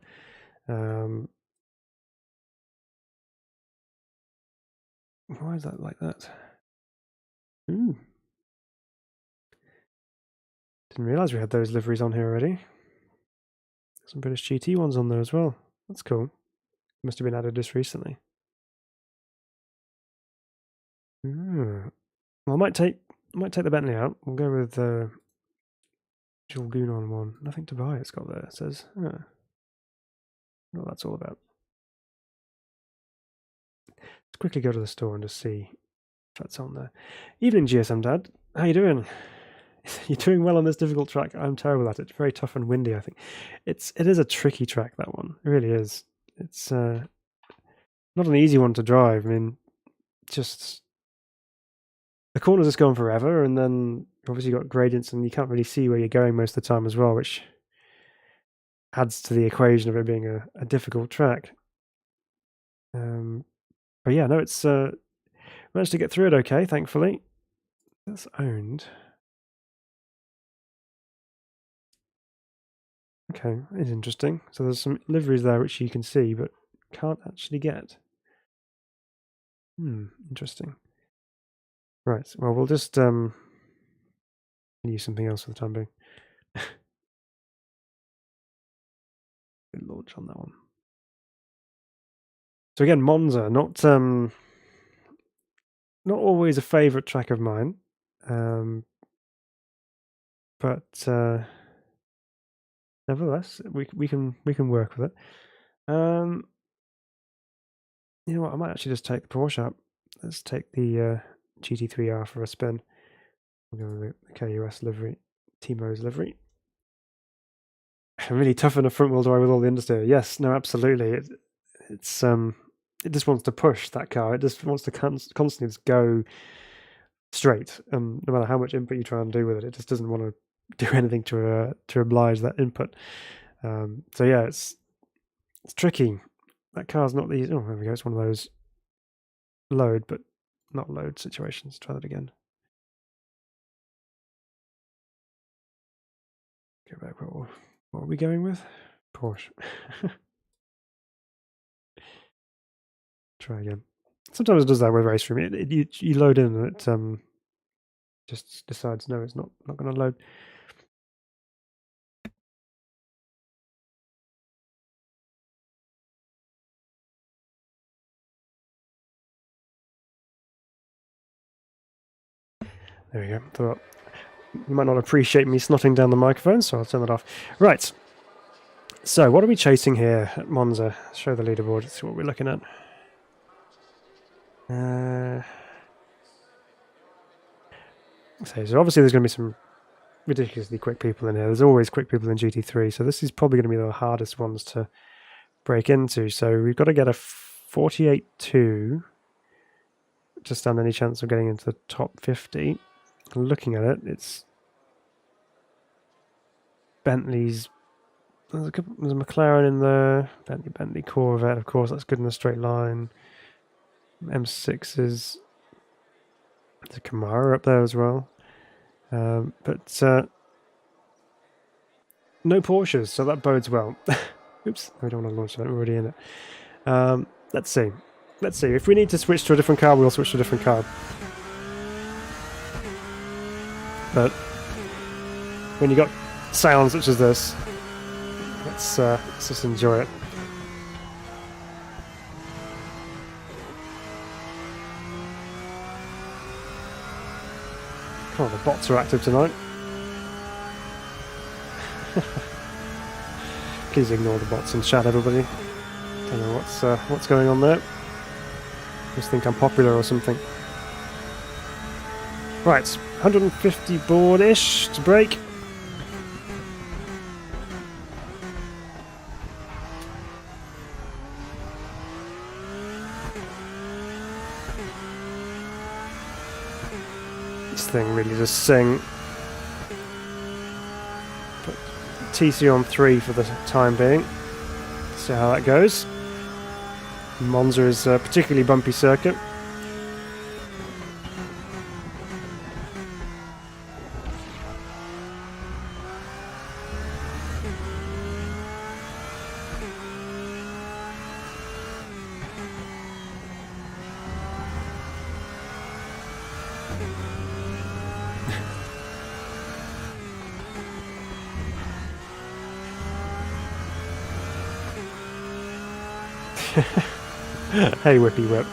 Why is that like that? Ooh. Didn't realise we had those liveries on here already. Some British GT ones on there as well. That's cool. Must have been added just recently. Well, I might take the Bentley out. We'll go with dual Gunon one. Nothing to buy. It's got there. It says. What that's all about. Let's quickly go to the store and just see if that's on there. Evening, GSM Dad. How you doing? You're doing well on this difficult track. I'm terrible at it. It's very tough and windy, I think. It is a tricky track, that one. It really is. It's not an easy one to drive. I mean, just the corners just go on forever, and then obviously you've got gradients and you can't really see where you're going most of the time as well, which adds to the equation of it being a difficult track. But yeah, no, it's managed to get through it okay, thankfully. That's owned. Okay, that is interesting. So there's some liveries there which you can see, but can't actually get. Interesting. Right, well, we'll just use something else for the time being. Launch on that one. So again, Monza, not always a favourite track of mine, but nevertheless, we can work with it. You know what? I might actually just take the Porsche up. Let's take the GT3R for a spin. We'll go with the KUS livery, Timo's livery. Really tough in a front wheel drive with all the understeer. Yes, no, absolutely. It's it just wants to push that car. It just wants to constantly just go straight. No matter how much input you try and do with it, it just doesn't want to do anything to oblige that input. So yeah, it's tricky. That car's not the. Oh, there we go. It's one of those load but not load situations. Try that again. Go back. What are we going with? Porsche. Try again. Sometimes it does that with RaceRoom. You load in and it just decides no, it's not going to load. There we go. Thought you might not appreciate me snotting down the microphone, so I'll turn that off. Right. So what are we chasing here at Monza? Show the leaderboard. Let's see what we're looking at. So obviously there's going to be some ridiculously quick people in here. There's always quick people in GT3, so this is probably going to be the hardest ones to break into. So we've got to get a 48.2 to stand any chance of getting into the top 50. Looking at it, it's Bentley's. There's a McLaren in there. Bentley Corvette, of course. That's good in a straight line. M6s. There's a Camaro up there as well. But no Porsches, so that bodes well. Oops, we don't want to launch that. We're already in it. Let's see. If we need to switch to a different car, we'll switch to a different car. But when you got sounds such as this, Let's just enjoy it. Oh, the bots are active tonight. Please ignore the bots in chat, everybody. Don't know what's going on there. Just think I'm popular or something. Right, 150 board-ish to break. This thing really does sing. Put TC on 3 for the time being. See how that goes. Monza is a particularly bumpy circuit. Hey, whippy whip.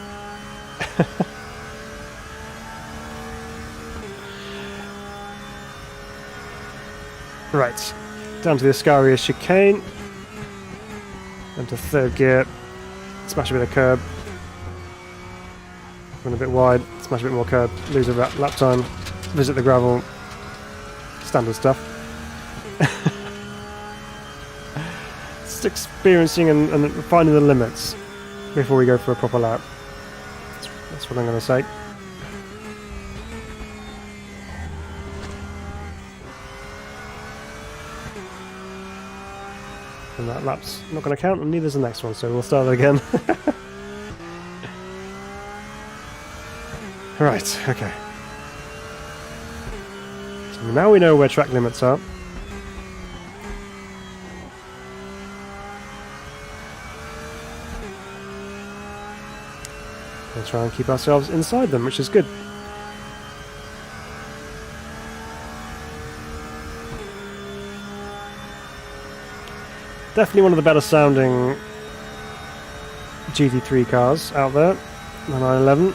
Right, down to the Ascaria chicane. Into third gear. Smash a bit of curb. Run a bit wide. Smash a bit more curb. Lose a lap time. Visit the gravel. Standard stuff. Just experiencing and finding the limits before we go for a proper lap. That's what I'm going to say. And that lap's not going to count, and neither's the next one, so we'll start it again. Right, okay. So now we know where track limits are. We'll try and keep ourselves inside them, which is good. Definitely one of the better sounding GT3 cars out there, the 911.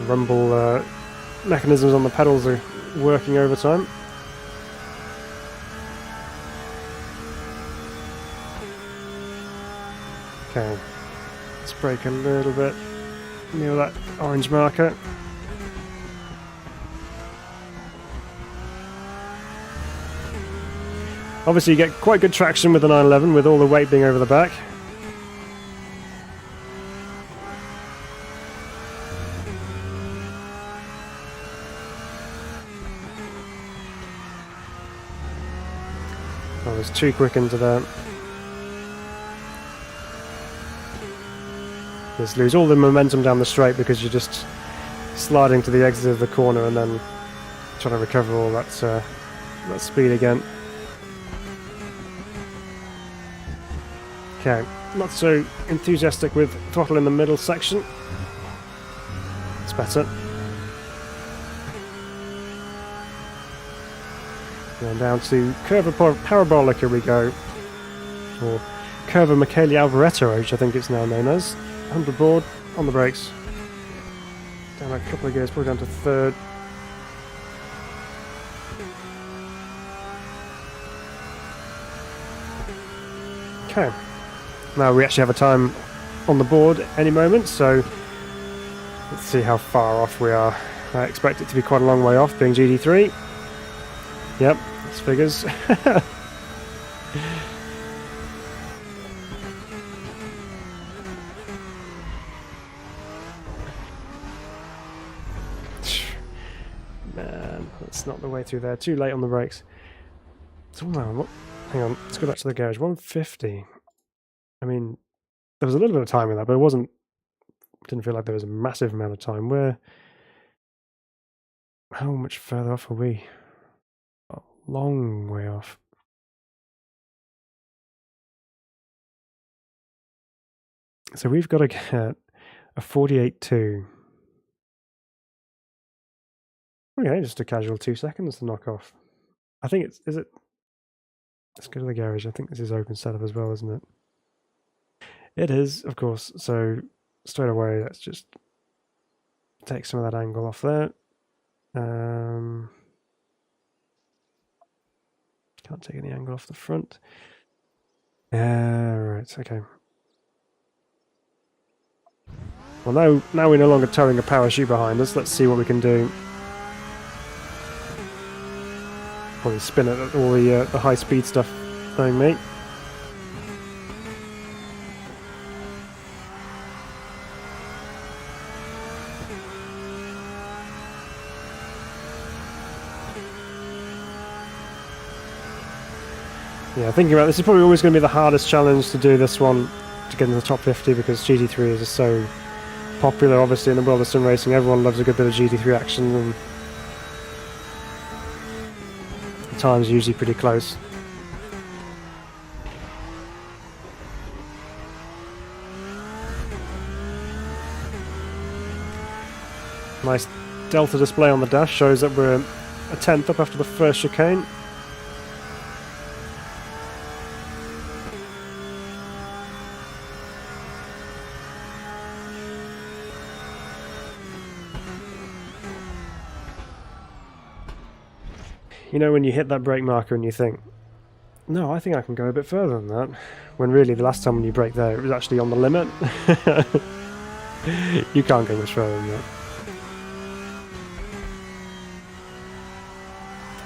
Rumble mechanisms on the pedals are working overtime. Okay, let's brake a little bit near that orange marker. Obviously you get quite good traction with the 911 with all the weight being over the back. I was too quick into that. Just lose all the momentum down the straight because you're just sliding to the exit of the corner and then trying to recover all that speed again. Okay, not so enthusiastic with throttle in the middle section. It's better. And down to Curva Parabolica we go, or Curva Michele Alvaretto, which I think it's now known as. 100 board, on the brakes. Down a couple of gears, probably down to third. Okay. Now we actually have a time on the board any moment, so let's see how far off we are. I expect it to be quite a long way off, being GT3. Yep, that's figures. Man, that's not the way through there. Too late on the brakes. So, hang on, let's go back to the garage. 150. I mean, there was a little bit of time in that, but it didn't feel like there was a massive amount of time. How much further off are we? A long way off. So we've got to get a 48.2. Okay, just a casual 2 seconds to knock off. I think it's, is it? Let's go to the garage. I think this is open setup as well, isn't it? It is, of course. So straight away, let's just take some of that angle off there. Can't take any angle off the front. Right, okay. Well, now we're no longer towing a power chute behind us. Let's see what we can do. Probably spin it at all the high-speed stuff, knowing me. Yeah, thinking about this is probably always going to be the hardest challenge to do this one, to get in the top 50, because GT3 is just so popular, obviously, in the world of sim racing. Everyone loves a good bit of GT3 action, and the times are usually pretty close. Nice delta display on the dash shows that we're a tenth up after the first chicane. You know when you hit that brake marker and you think, no, I think I can go a bit further than that, when really the last time when you brake there, it was actually on the limit. You can't go much further than that.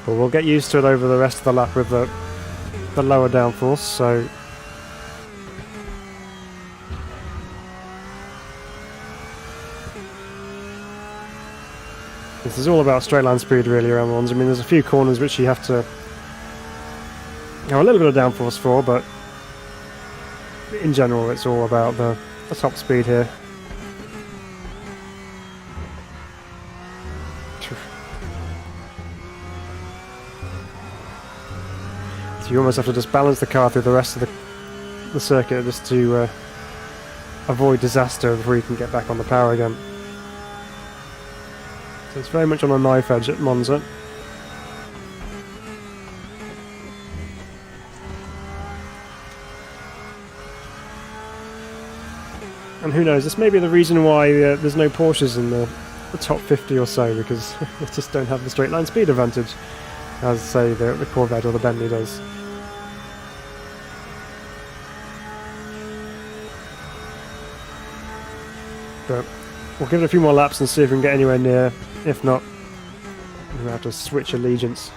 But we'll get used to it over the rest of the lap with the lower downforce, so this is all about straight line speed really around Monza. I mean, there's a few corners which you have to have a little bit of downforce for, but in general it's all about the top speed here. So you almost have to just balance the car through the rest of the circuit just to avoid disaster before you can get back on the power again. So it's very much on a knife edge at Monza. And who knows, this may be the reason why there's no Porsches in the top 50 or so, because they just don't have the straight line speed advantage, as say the Corvette or the Bentley does. But we'll give it a few more laps and see if we can get anywhere near. If not, we're going to have to switch allegiance.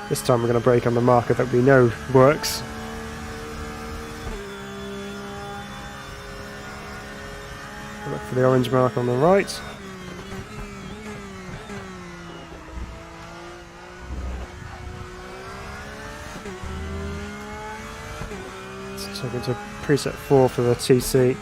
This time we're going to brake on the marker that we know works. Look for the orange mark on the right. Let's take it to preset 4 for the TC.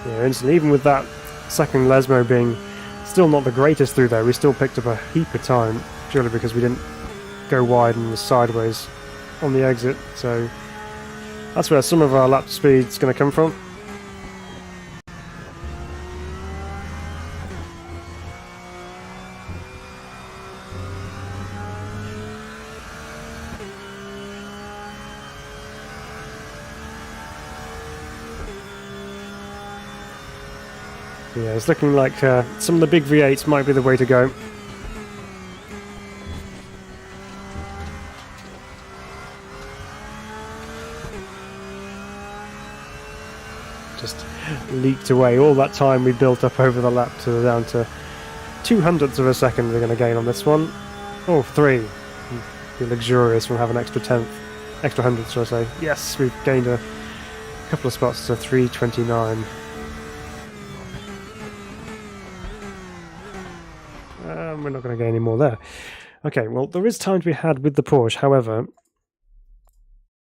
Yeah, instantly, even with that second Lesmo being still not the greatest through there, we still picked up a heap of time, purely because we didn't go wide and was sideways on the exit. So that's where some of our lap speed's going to come from. Yeah, it's looking like some of the big V8s might be the way to go. Just leaked away all that time we built up over the lap to down to 0.02 of a second we're going to gain on this one. Oh, 3. Be luxurious, we'll have an extra hundredth, shall I say. Yes, we've gained a couple of spots to 3:29. We're not going to get any more there. Okay, well, there is time to be had with the Porsche. However,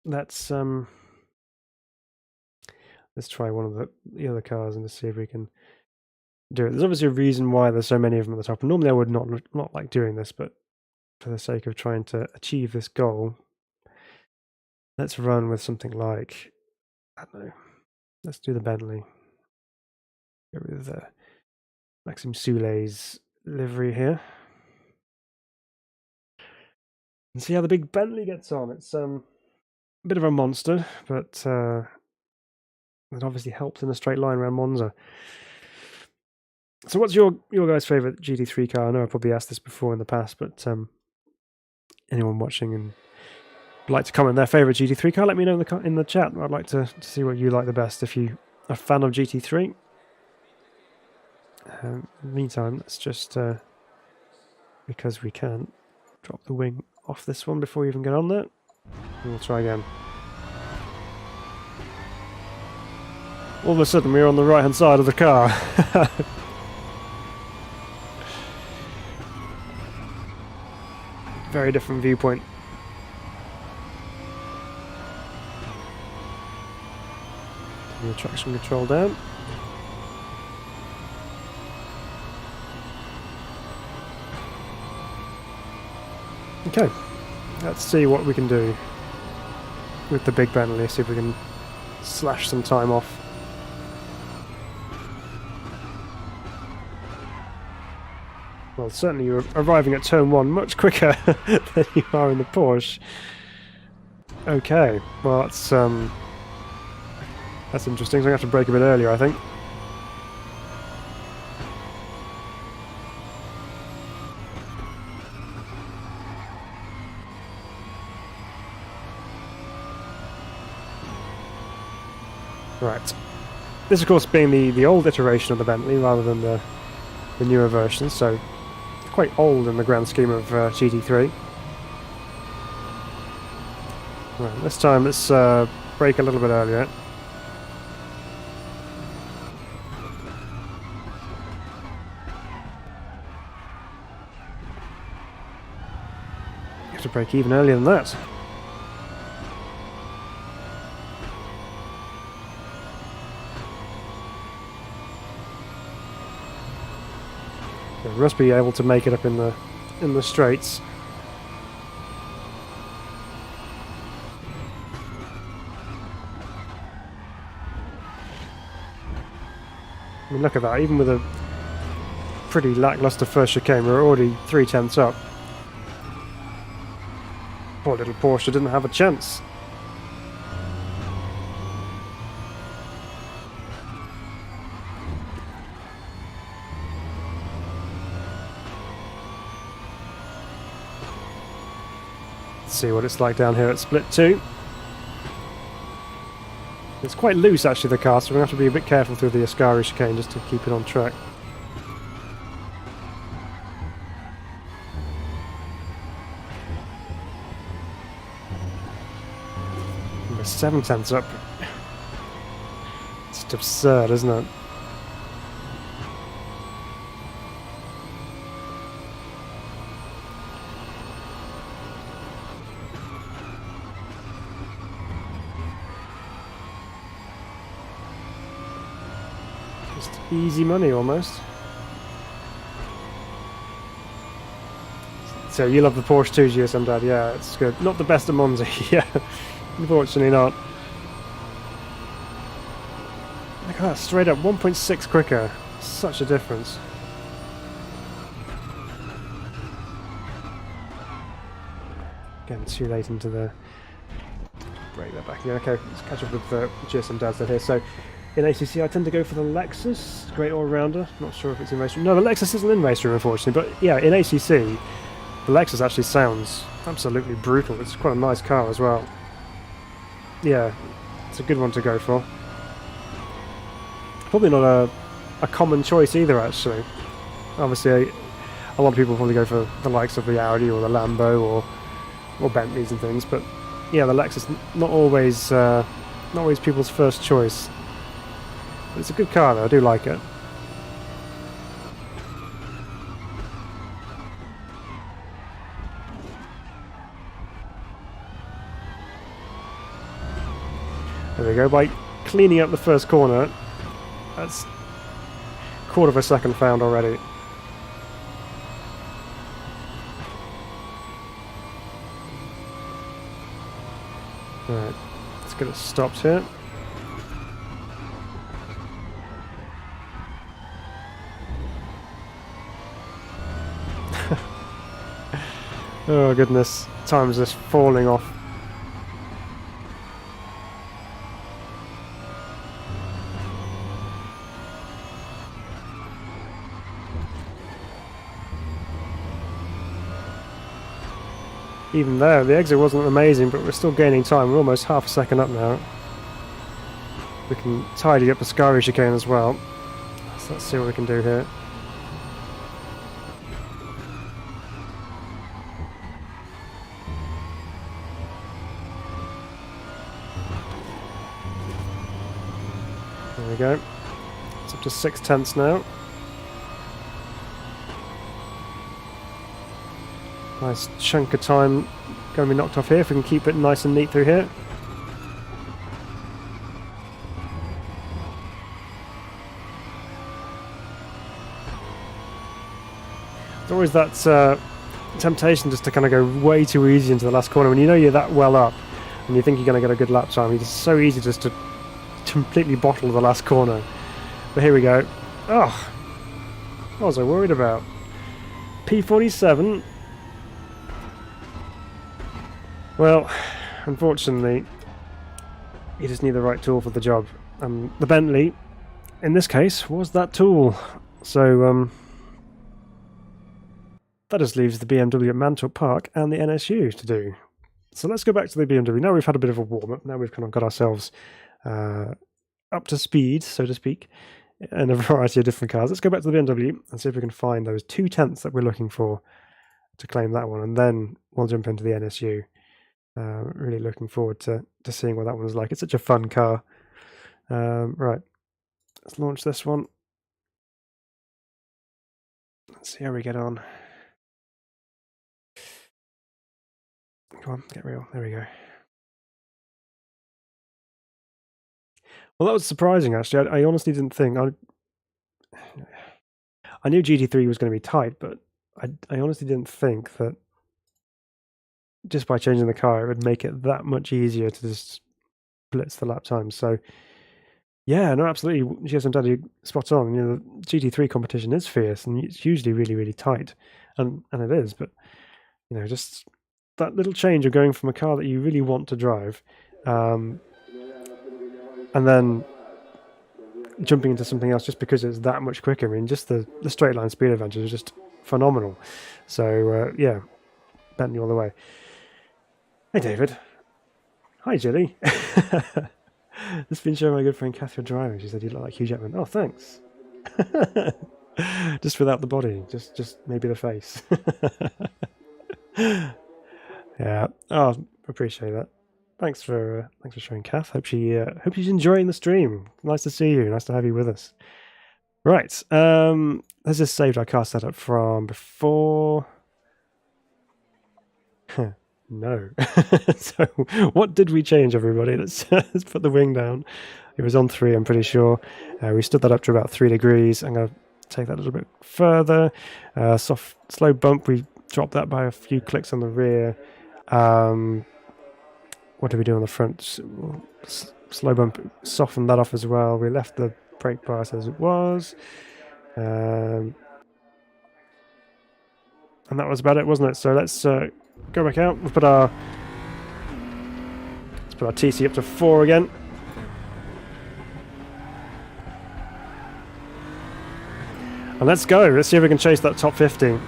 let's try one of the other cars and just see if we can do it. There's obviously a reason why there's so many of them at the top. Normally I would not like doing this, but for the sake of trying to achieve this goal, let's run with something like, I don't know, let's do the Bentley. Go with Maxime Soulet's livery here. And see how the big Bentley gets on. It's a bit of a monster, but it obviously helps in a straight line around Monza. So what's your guys' favourite GT3 car? I know I've probably asked this before in the past, but anyone watching and would like to comment their favourite GT3 car, let me know in the chat. I'd like to see what you like the best if you are a fan of GT3. In the meantime, let's just, because we can, drop the wing off this one before we even get on there. And we'll try again. All of a sudden we're on the right hand side of the car. Very different viewpoint. Turn the traction control down. Okay, let's see what we can do with the big Bentley, see if we can slash some time off. Well, certainly you're arriving at turn 1 much quicker than you are in the Porsche. Okay, well that's interesting, so I'm going to have to brake a bit earlier, I think. Right. This, of course, being the old iteration of the Bentley rather than the newer version, so quite old in the grand scheme of GT3. Right, this time let's brake a little bit earlier. You have to brake even earlier than that. We must be able to make it up in the straights. I mean, look at that. Even with a pretty lackluster first chicane, we're already 3/10 up. Poor little Porsche didn't have a chance. See what it's like down here at split 2. It's quite loose actually, the car, so we're going to have to be a bit careful through the Ascari chicane just to keep it on track. We're 7/10 up. It's just absurd, isn't it? Easy money almost. So you love the Porsche too, GSM Dad? Yeah, it's good. Not the best at Monza, yeah. Unfortunately not. Look at that, straight up 1.6 quicker. Such a difference. Getting too late into the... Break that back. Yeah, okay, let's catch up with GSM Dad's here. So in ACC, I tend to go for the Lexus, great all-rounder. Not sure if it's in RaceRoom. No, the Lexus isn't in RaceRoom, unfortunately. But yeah, in ACC, the Lexus actually sounds absolutely brutal. It's quite a nice car as well. Yeah, it's a good one to go for. Probably not a common choice either, actually. Obviously, a lot of people probably go for the likes of the Audi or the Lambo or Bentleys and things. But yeah, the Lexus not always people's first choice. It's a good car though, I do like it. There we go, by cleaning up the first corner. That's quarter of a second found already. Alright, let's get it stopped here. Oh goodness, time's just falling off. Even there, the exit wasn't amazing, but we're still gaining time. We're almost half a second up now. We can tidy up the Scirocco chicane as well. So let's see what we can do here. There we go. It's up to 6/10 now. Nice chunk of time going to be knocked off here if we can keep it nice and neat through here. There's always that temptation just to kind of go way too easy into the last corner when you know you're that well up and you think you're going to get a good lap time. It's so easy just to completely bottle the last corner. But here we go. Oh, what was I worried about? P47. Well, unfortunately, you just need the right tool for the job. The Bentley, in this case, was that tool. So, that just leaves the BMW at Mantorp Park and the NSU to do. So let's go back to the BMW. Now we've had a bit of a warm-up. Now we've kind of got ourselves up to speed, so to speak, in a variety of different cars. Let's go back to the BMW and see if we can find those 2/10 that we're looking for to claim that one. And then we'll jump into the NSU. Really looking forward to seeing what that one's like. It's such a fun car. Right, let's launch this one. Let's see how we get on. Come on, get real. There we go. Well, that was surprising, actually. I honestly didn't think... I knew GT3 was going to be tight, but I honestly didn't think that just by changing the car, it would make it that much easier to just blitz the lap time. So, yeah, no, absolutely. GSM Daddy, spot on. You know, the GT3 competition is fierce, and it's usually really, really tight, and it is. But you know, just that little change of going from a car that you really want to drive, and then jumping into something else just because it's that much quicker. I mean, just the straight line speed advantage is just phenomenal. So, yeah, Bentley all the way. Hey, David. Hi, Jilly. Just been showing my good friend Kath your driving. She said you look like Hugh Jackman. Oh, thanks. Just without the body, just maybe the face. Yeah. Oh, appreciate that. Thanks for showing Kath. Hope she's enjoying the stream. Nice to see you. Nice to have you with us. Right. Let's just save our car setup from before. No. So what did we change, everybody? Let's put the wing down. It was on 3, I'm pretty sure. We stood that up to about 3 degrees. I'm going to take that a little bit further. Slow bump, we dropped that by a few clicks on the rear. What did we do on the front? Slow bump, softened that off as well. We left the brake bias as it was. And that was about it, wasn't it? So let's go back out. Let's put our TC up to 4 again. And let's go. Let's see if we can chase that top 50.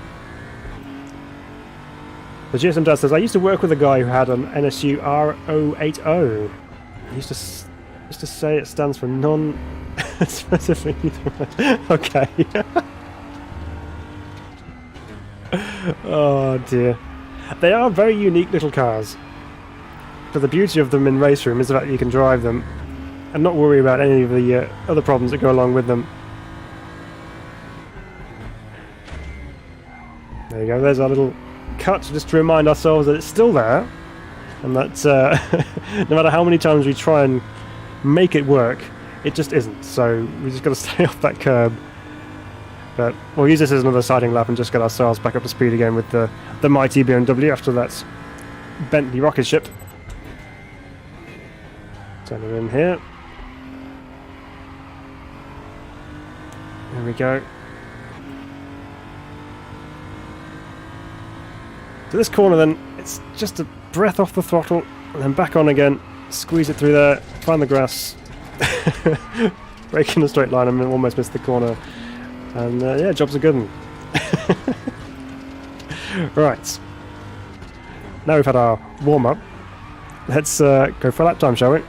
The GSM Dad says, I used to work with a guy who had an NSU R080. He used to say it stands for non-specific. Okay. Oh dear. They are very unique little cars. But the beauty of them in RaceRoom is that you can drive them and not worry about any of the other problems that go along with them. There you go, there's our little cut just to remind ourselves that it's still there, and that no matter how many times we try and make it work. It just isn't, so we just got to stay off that curb. But we'll use this as another siding lap and just get ourselves back up to speed again with the mighty BMW after that Bentley rocket ship. Turn it in here. There we go. So this corner then, it's just a breath off the throttle and then back on again, squeeze it through there, find the grass, brake in a straight line and almost missed the corner. And yeah, job's a good one. Right. Now we've had our warm-up, let's go for a lap time, shall we?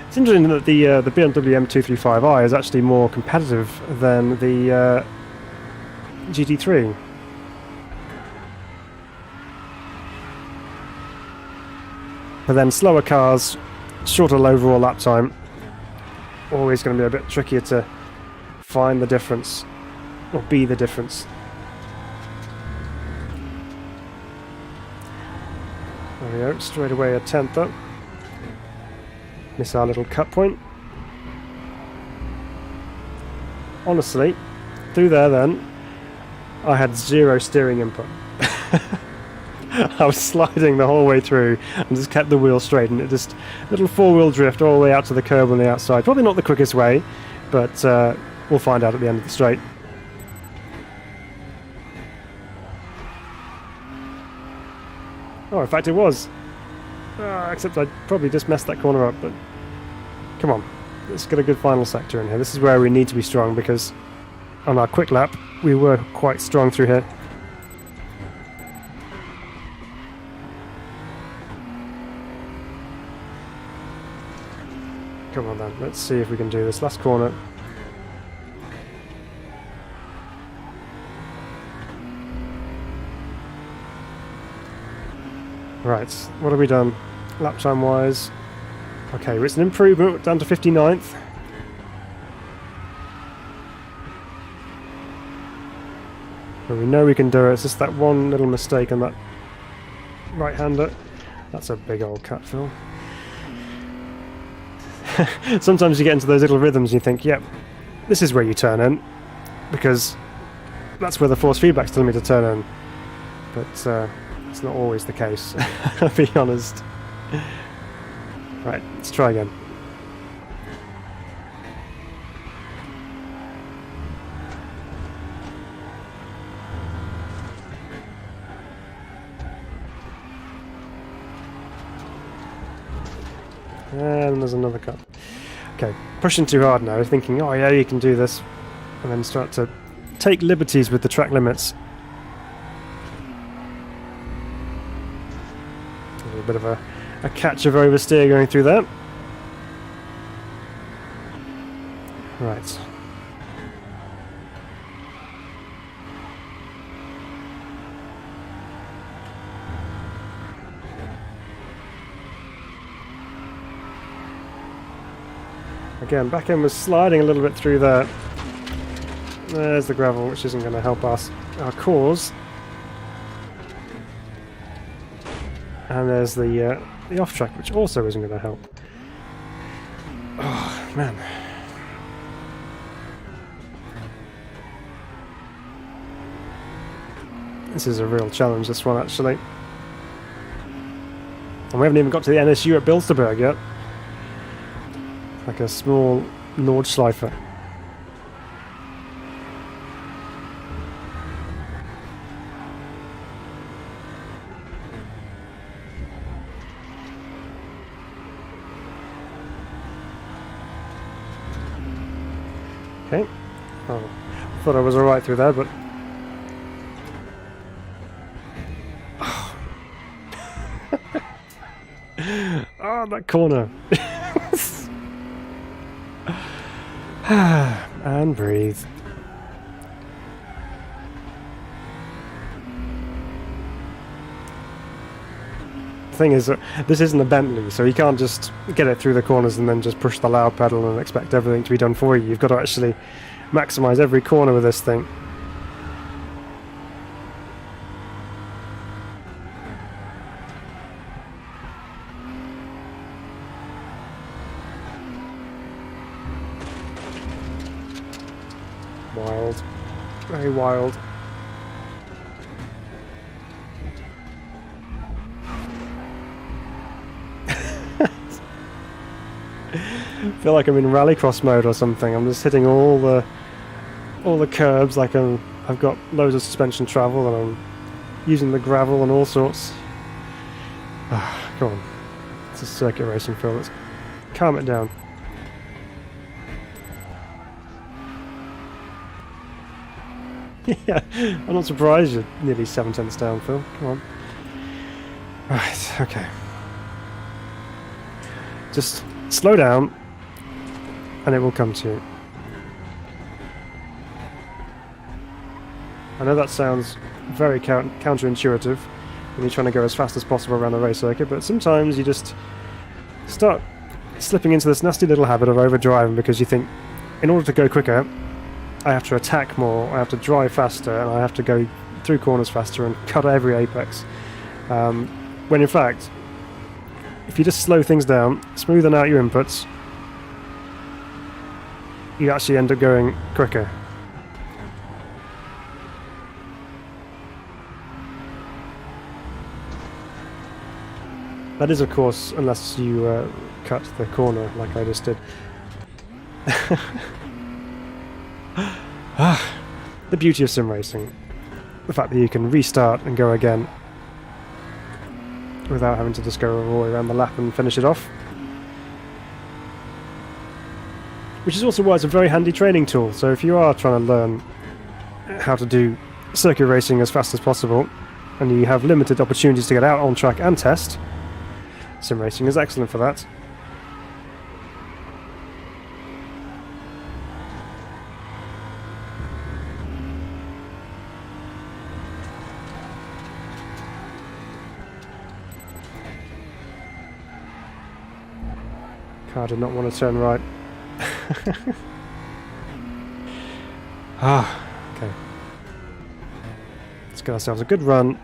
It's interesting that the BMW M235i is actually more competitive than the GT3. But then slower cars, shorter overall lap time, always going to be a bit trickier to find the difference, or be the difference. There we go, straight away a 10th up. Miss our little cut point. Honestly, through there then, I had zero steering input. I was sliding the whole way through and just kept the wheel straight, and it just little four-wheel drift all the way out to the curb on the outside. Probably not the quickest way, but we'll find out at the end of the straight. Oh, in fact it was. Except I probably just messed that corner up, but come on. Let's get a good final sector in here. This is where we need to be strong, because on our quick lap we were quite strong through here. Come on then, let's see if we can do this last corner. Right, what have we done lap time wise? Okay, it's an improvement, down to 59th. But we know we can do it, it's just that one little mistake on that right-hander. That's a big old cut, Phil. Sometimes you get into those little rhythms and you think, yep, this is where you turn in, because that's where the force feedback's telling me to turn in. But it's not always the case, I'll be honest. Right, let's try again. And there's another cut. Okay, pushing too hard now, thinking, oh yeah, you can do this, and then start to take liberties with the track limits. A little bit of a catch of oversteer going through that. Right. Again, back end was sliding a little bit through there. There's the gravel, which isn't going to help us, our cause. And there's the off track, which also isn't going to help. Oh man. This is a real challenge, this one actually. And we haven't even got to the NSU at Bilster Berg yet. Like a small Nordschleife. Okay. Oh, I thought I was alright through there, but... Oh, that corner. And breathe. The thing is that this isn't a Bentley, so you can't just get it through the corners and then just push the loud pedal and expect everything to be done for you. You've got to actually maximize every corner with this thing. Wild. Very wild. I feel like I'm in rallycross mode or something. I'm just hitting all the curbs like I've got loads of suspension travel and I'm using the gravel and all sorts. Come on. It's a circuit racing film. Let's calm it down. Yeah, I'm not surprised you're nearly 7/10 down, Phil. Come on. Right, okay. Just slow down and it will come to you. I know that sounds very counterintuitive when you're trying to go as fast as possible around a race circuit, but sometimes you just start slipping into this nasty little habit of overdriving because you think, in order to go quicker, I have to attack more, I have to drive faster, and I have to go through corners faster and cut every apex. When in fact, if you just slow things down, smoothen out your inputs, you actually end up going quicker. That is, of course, unless you cut the corner like I just did. The beauty of sim racing. The fact that you can restart and go again without having to just go all the way around the lap and finish it off. Which is also why it's a very handy training tool. So if you are trying to learn how to do circuit racing as fast as possible and you have limited opportunities to get out on track and test, sim racing is excellent for that. Car did not want to turn right. Okay. Let's get ourselves a good run.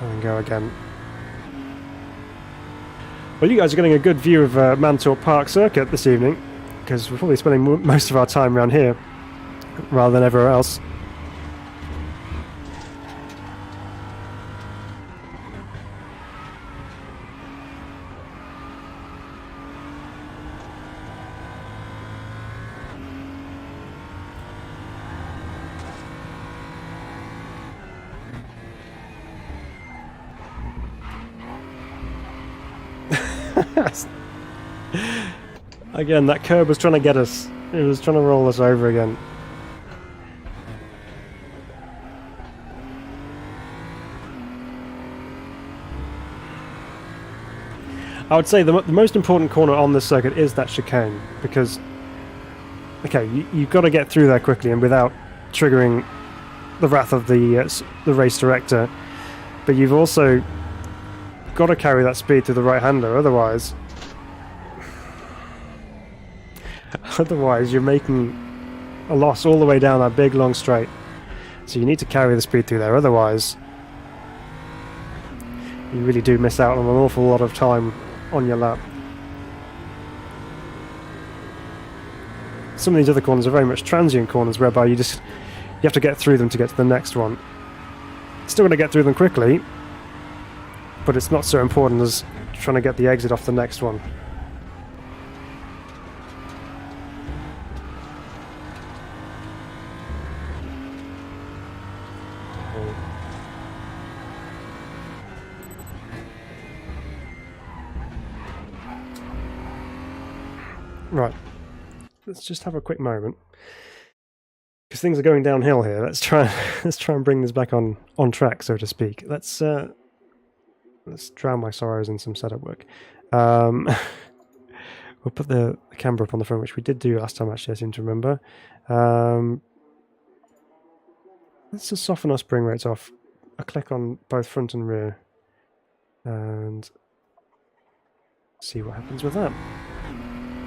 And then go again. Well, you guys are getting a good view of Mantorp Park Circuit this evening, because we're probably spending most of our time around here, rather than everywhere else. Again, that curb was trying to get us. It was trying to roll us over again. I would say the most important corner on this circuit is that chicane, because, okay, you've got to get through there quickly and without triggering the wrath of the race director, but you've also got to carry that speed to the right-hander, otherwise you're making a loss all the way down that big long straight. So you need to carry the speed through there, otherwise you really do miss out on an awful lot of time on your lap. Some of these other corners are very much transient corners whereby you have to get through them to get to the next one. Still going to get through them quickly, but it's not so important as trying to get the exit off the next one. Right, let's just have a quick moment, because things are going downhill here. Let's try and bring this back on track, so to speak. Let's drown my sorrows in some setup work. We'll put the camera up on the front, which we did do last time, actually, I seem to remember. Let's just soften our spring rates off. I click on both front and rear and see what happens with that.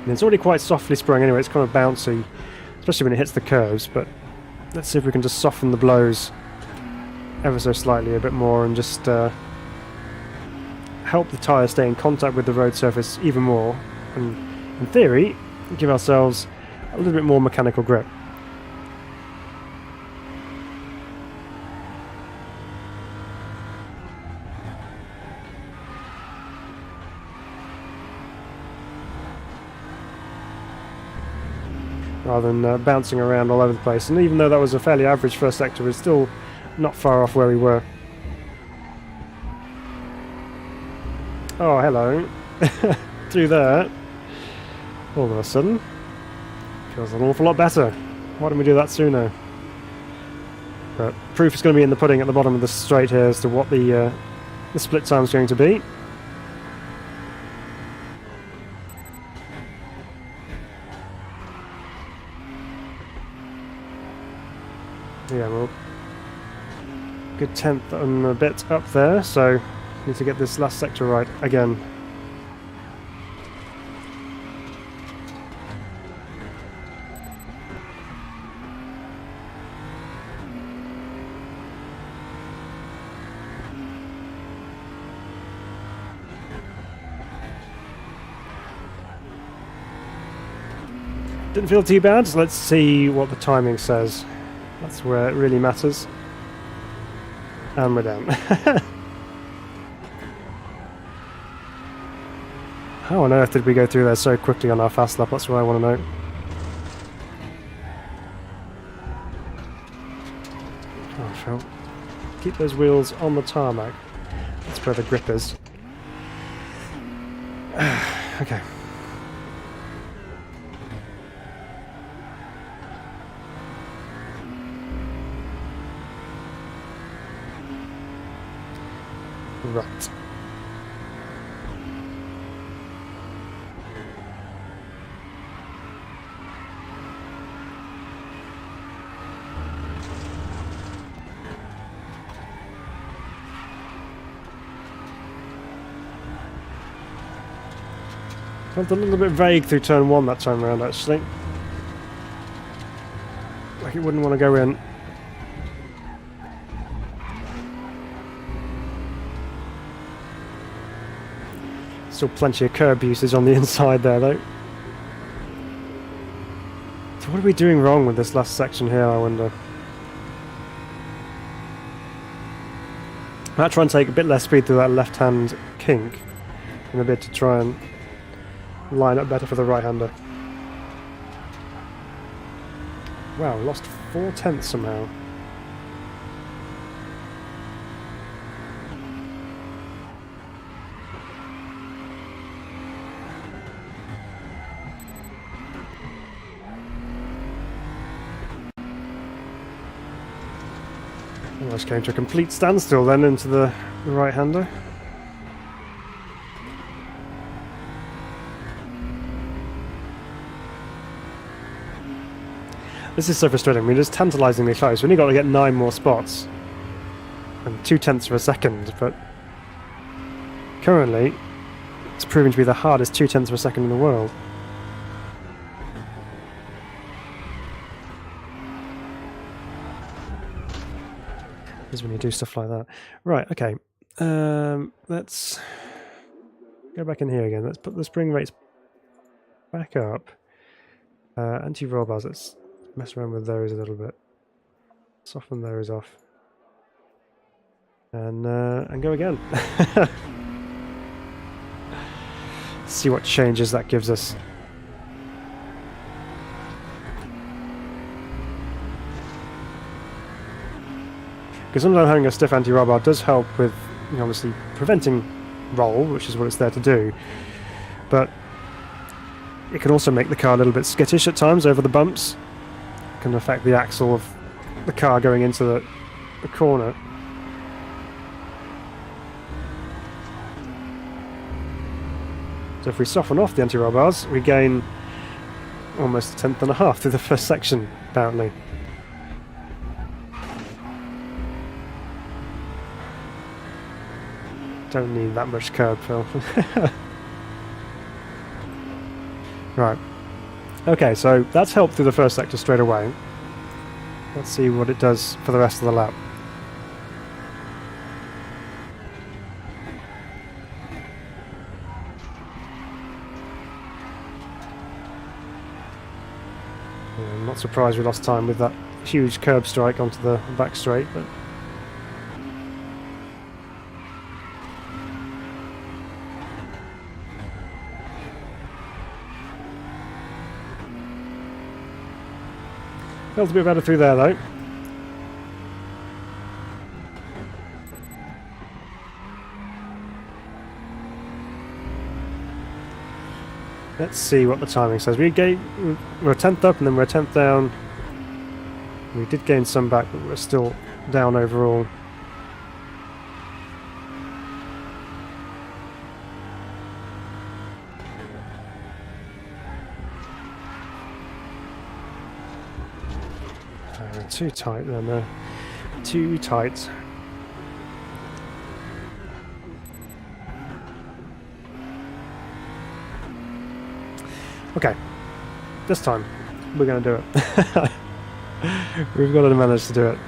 And it's already quite softly sprung anyway, it's kind of bouncy, especially when it hits the curves, but let's see if we can just soften the blows ever so slightly a bit more and just help the tyre stay in contact with the road surface even more. And in theory, give ourselves a little bit more mechanical grip. Rather than bouncing around all over the place. And even though that was a fairly average first sector, we're still not far off where we were. Oh, hello. Through there. All of a sudden. Feels an awful lot better. Why didn't we do that sooner? But proof is going to be in the pudding at the bottom of the straight here as to what the split time is going to be. Yeah, well, good 10th and a bit up there, so need to get this last sector right again. Didn't feel too bad, so let's see what the timing says. That's where it really matters. And we're down. How on earth did we go through there so quickly on our fast lap? That's what I want to know. Oh, Phil. Keep those wheels on the tarmac. That's where the grip is. Okay. Right. Felt a little bit vague through turn 1 that time around, actually. Like it wouldn't want to go in. Still plenty of curb usage on the inside there, though. So what are we doing wrong with this last section here, I wonder? I might try and take a bit less speed through that left-hand kink in a bit to try and line up better for the right-hander. Wow, lost 4/10 somehow. Almost came to a complete standstill then into the right-hander. This is so frustrating. I mean, it's tantalisingly close. We've only got to get 9 more spots. And 0.2 of a second, but currently it's proving to be the hardest 0.2 of a second in the world. Is when you do stuff like that. Right, okay. Let's go back in here again. Let's put the spring rates back up. Anti-roll bars, let's mess around with those a little bit. Soften those off. And go again. See what changes that gives us. Because sometimes having a stiff anti-roll bar does help with, you know, obviously preventing roll, which is what it's there to do. But it can also make the car a little bit skittish at times over the bumps. It can affect the axle of the car going into the corner. So if we soften off the anti-roll bars, we gain almost 1/10.5 through the first section, apparently. Don't need that much curb, Phil. Right. Okay, so that's helped through the first sector straight away. Let's see what it does for the rest of the lap. Yeah, I'm not surprised we lost time with that huge curb strike onto the back straight, but felt a bit better through there though. Let's see what the timing says. We're a 10th up and then we're a 10th down. We did gain some back, but we're still down overall. Too tight then, too tight. Okay, this time we're going to do it. We've got to manage to do it.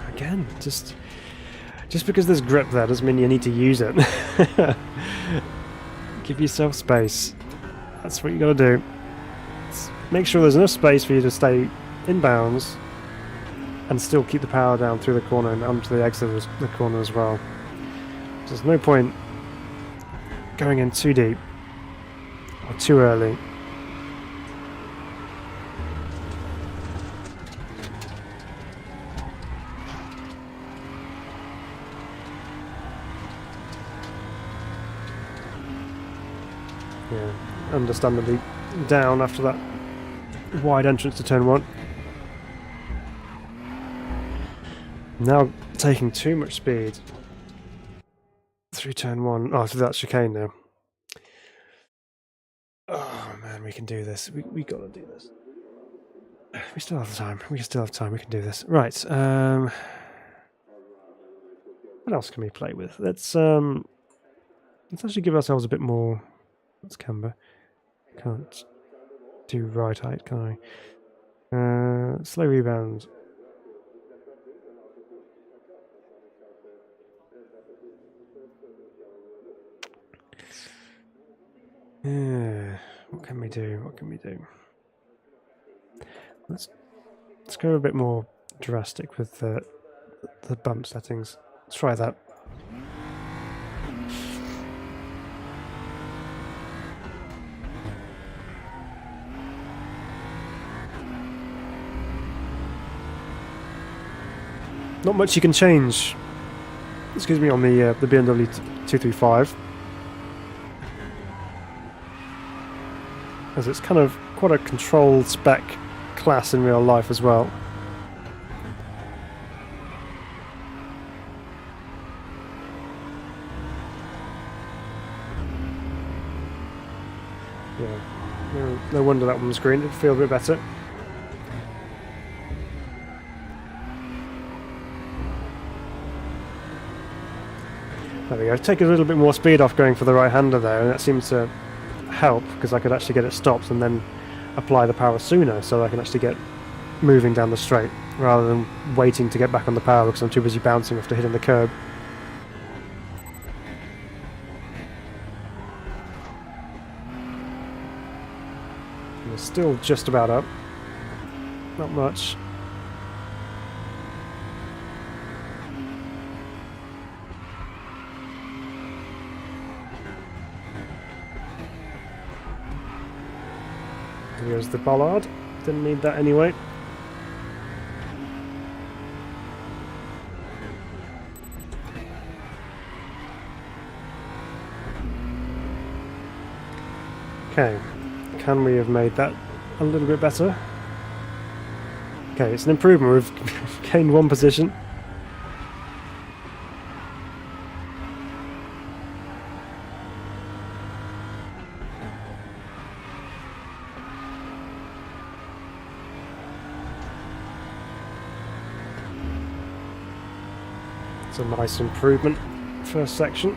Again, just because there's grip there doesn't mean you need to use it. Give yourself space. That's what you got to do. Make sure there's enough space for you to stay in bounds and still keep the power down through the corner and onto the exit of the corner as well. There's no point going in too deep or too early. Yeah, understandably down after that wide entrance to turn 1. Now taking too much speed through turn 1. Oh, through that chicane now. Oh man, we can do this. We gotta do this. We still have time. We still have time. We can do this. Right. What else can we play with? Let's actually give ourselves a bit more. Let's camber. Can't do right height, can I? Slow rebound. Yeah. What can we do? What can we do? Let's go a bit more drastic with the bump settings. Let's try that. Not much you can change. Excuse me, on the BMW 235, as it's kind of quite a controlled spec class in real life as well. Yeah, no wonder that one was green. It'd feel a bit better. There we go. Take a little bit more speed off going for the right-hander there, and that seems to help because I could actually get it stopped and then apply the power sooner, so I can actually get moving down the straight rather than waiting to get back on the power because I'm too busy bouncing after hitting the curb. And we're still just about up. Not much. Here's the bollard. Didn't need that anyway. Okay, can we have made that a little bit better? Okay, it's an improvement. We've gained 1 position. It's a nice improvement. First section.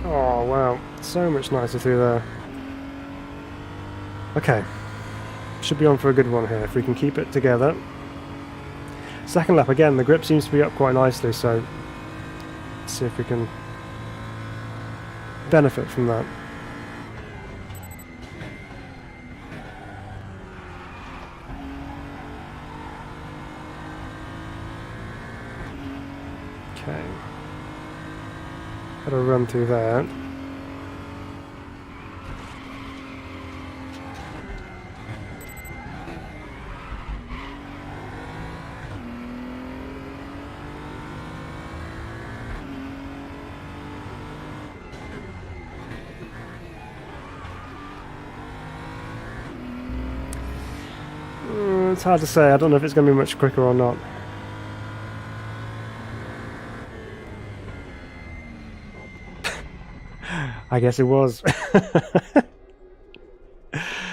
Oh wow. Wow, so much nicer through there. Okay, should be on for a good one here if we can keep it together. Second lap again, the grip seems to be up quite nicely, so let's see if we can benefit from that. Okay, got to run through there. It's hard to say, I don't know if it's going to be much quicker or not. I guess it was.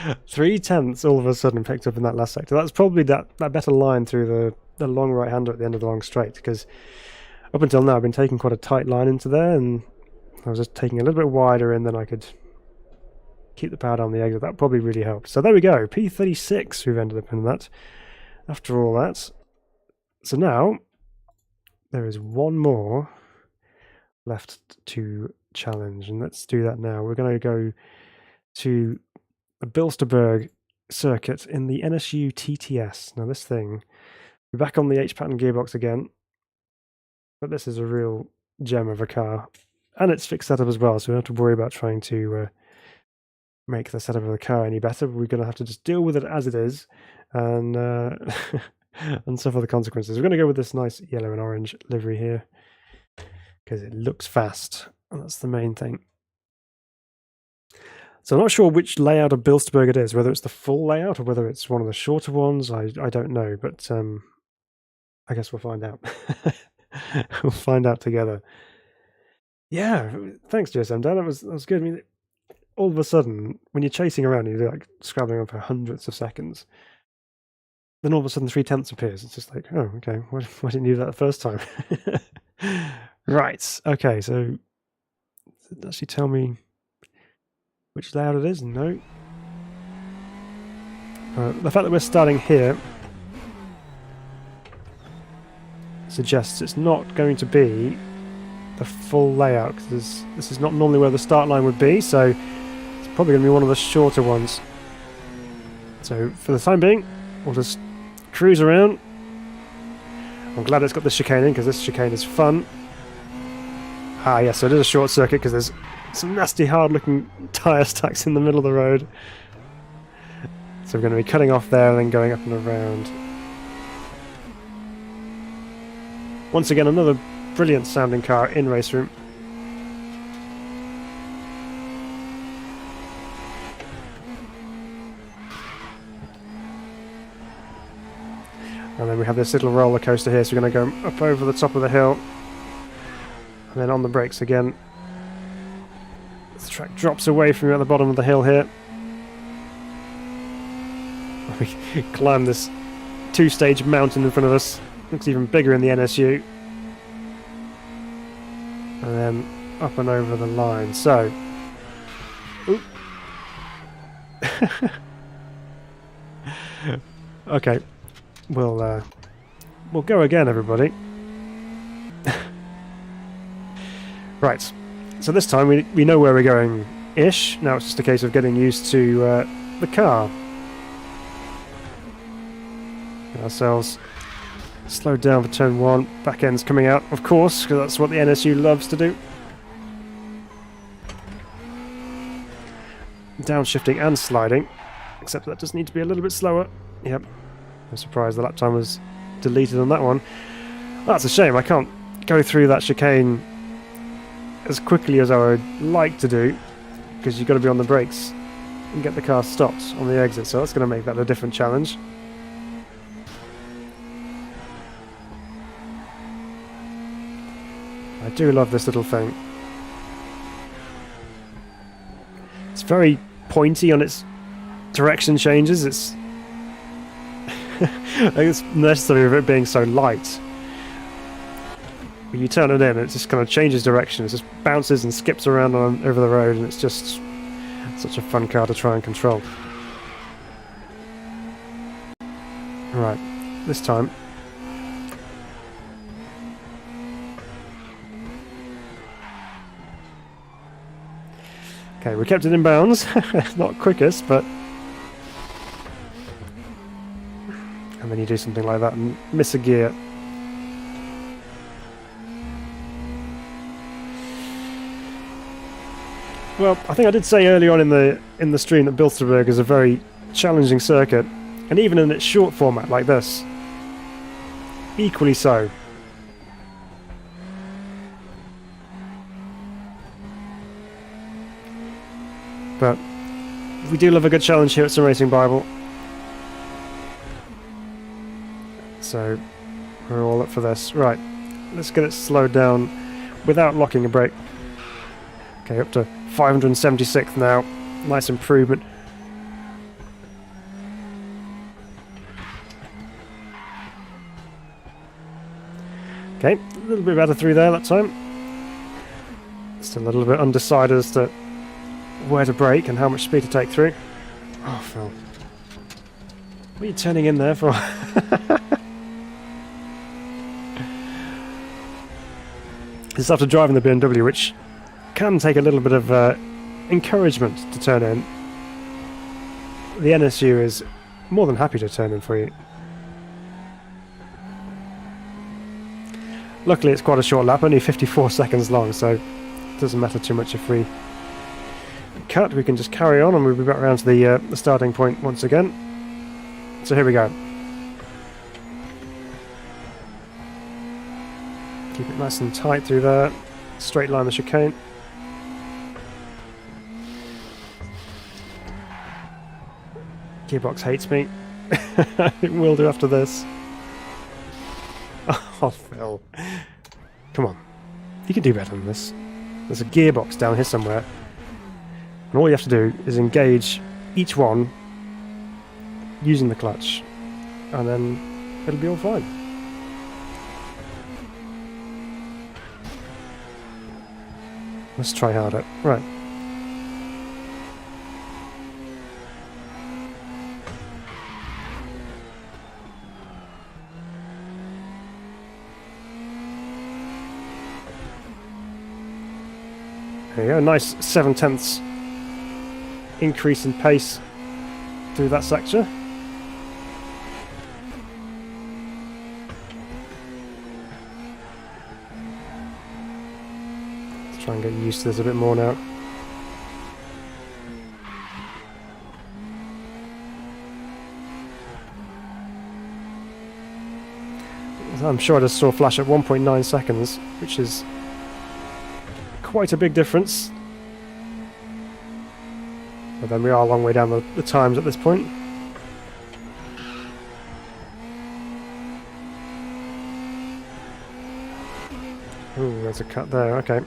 3/10 all of a sudden picked up in that last sector. That's probably that better line through the long right-hander at the end of the long straight, because up until now I've been taking quite a tight line into there, and I was just taking a little bit wider and then I could keep the power down the exit. That probably really helped. So there we go, P36 we've ended up in that after all that. So now there is one more left to challenge, and let's do that now. We're going to go to the Bilster Berg circuit in the NSU TTS. Now this thing, we're back on the H-pattern gearbox again, but this is a real gem of a car, and it's fixed setup as well, so we don't have to worry about trying to make the setup of the car any better. We're going to have to just deal with it as it is and and suffer the consequences. We're going to go with this nice yellow and orange livery here because it looks fast, and that's the main thing. So I'm not sure which layout of Bilster Berg it is, whether it's the full layout or whether it's one of the shorter ones. I don't know, but I guess we'll find out. We'll find out together. Yeah, thanks GSM Dan, that was good. I mean, all of a sudden, when you're chasing around, you're like scrabbling on for hundredths of seconds. Then all of a sudden 3/10 appears. It's just like, oh, okay, why didn't you do that the first time? Right, okay, so does it actually tell me which layout it is? No. The fact that we're starting here suggests it's not going to be the full layout, because this is not normally where the start line would be, so it's probably going to be one of the shorter ones. So for the time being, we'll just cruise around. I'm glad it's got this chicane in, because this chicane is fun. Ah yes, so it is a short circuit because there's some nasty hard looking tyre stacks in the middle of the road. So we're going to be cutting off there and then going up and around. Once again, another brilliant sounding car in RaceRoom. And then we have this little roller coaster here, so we're going to go up over the top of the hill and then on the brakes again. The track drops away from you at the bottom of the hill here. We climb this two-stage mountain in front of us. Looks even bigger in the NSU. And then up and over the line. So, okay, we'll go again, everybody. Right, so this time we know where we're going-ish. Now it's just a case of getting used to the car. Get ourselves slowed down for turn 1. Back end's coming out, of course, because that's what the NSU loves to do. Downshifting and sliding, except that does need to be a little bit slower. Yep, I'm surprised the lap time was deleted on that one. That's a shame, I can't go through that chicane as quickly as I would like to do, because you've got to be on the brakes and get the car stopped on the exit, so that's going to make that a different challenge. I do love this little thing. It's very pointy on its direction changes. It's I think it's necessary of it being so light. when you turn it in, it just kind of changes direction. It just bounces and skips around over the road, and it's just such a fun car to try and control. Right, this time. Okay, we kept it in bounds. Not quickest, but... And then you do something like that and miss a gear. Well, I think I did say early on in the stream that Bilster Berg is a very challenging circuit, and even in its short format like this, equally so. But we do love a good challenge here at Sim Racing Bible, so we're all up for this. Right, let's get it slowed down without locking a brake. Okay, up to 576th now. Nice improvement. Okay, a little bit better through there that time. Still a little bit undecided as to where to brake and how much speed to take through. Oh, Phil. What are you turning in there for? This is after driving the BMW, which can take a little bit of encouragement to turn in. The NSU is more than happy to turn in for you. Luckily it's quite a short lap, only 54 seconds long, so it doesn't matter too much if we cut. We can just carry on and we'll be back around to the starting point once again. So here we go. Keep it nice and tight through there. Straight line the chicane. Gearbox hates me. It will do after this. Oh, Phil. Come on. You can do better than this. There's a gearbox down here somewhere. And all you have to do is engage each one using the clutch. And then it'll be all fine. Let's try harder. Right. There you go, nice 7/10 increase in pace through that sector. Let's try and get used to this a bit more now. I'm sure I just saw a flash at 1.9 seconds, which is quite a big difference. But then we are a long way down the times at this point. Ooh, there's a cut there, okay.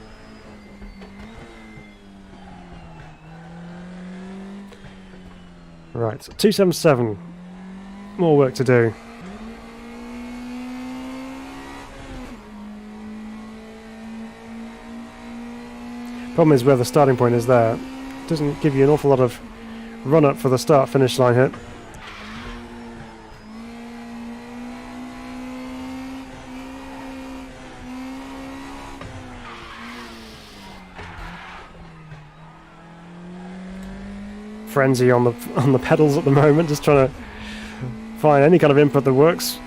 Right, so 277. More work to do. Problem is where the starting point is there. It doesn't give you an awful lot of run up for the start finish line here. Frenzy on the pedals at the moment, just trying to find any kind of input that works.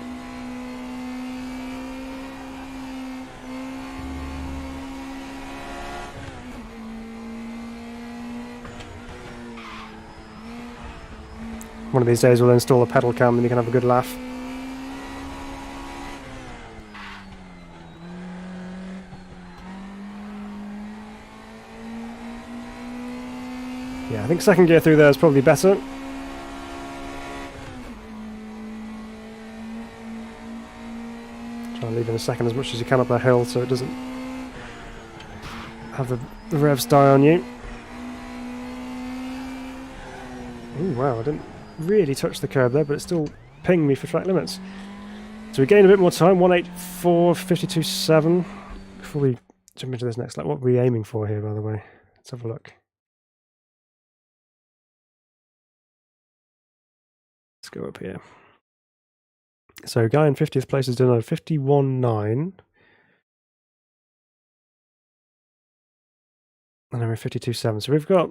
One of these days we'll install a pedal cam and you can have a good laugh. Yeah, I think second gear through there is probably better. Try and leave in a second as much as you can up that hill so it doesn't have the revs die on you. Ooh, wow, I didn't really touch the curb there, but it still pinged me for track limits. So we gained a bit more time, 184.52.7. before we jump into this next lap, what are we aiming for here, by the way? Let's have a look. Let's go up here. So guy in 50th place is doing a 51.9. And then we're 52.7. So we've got,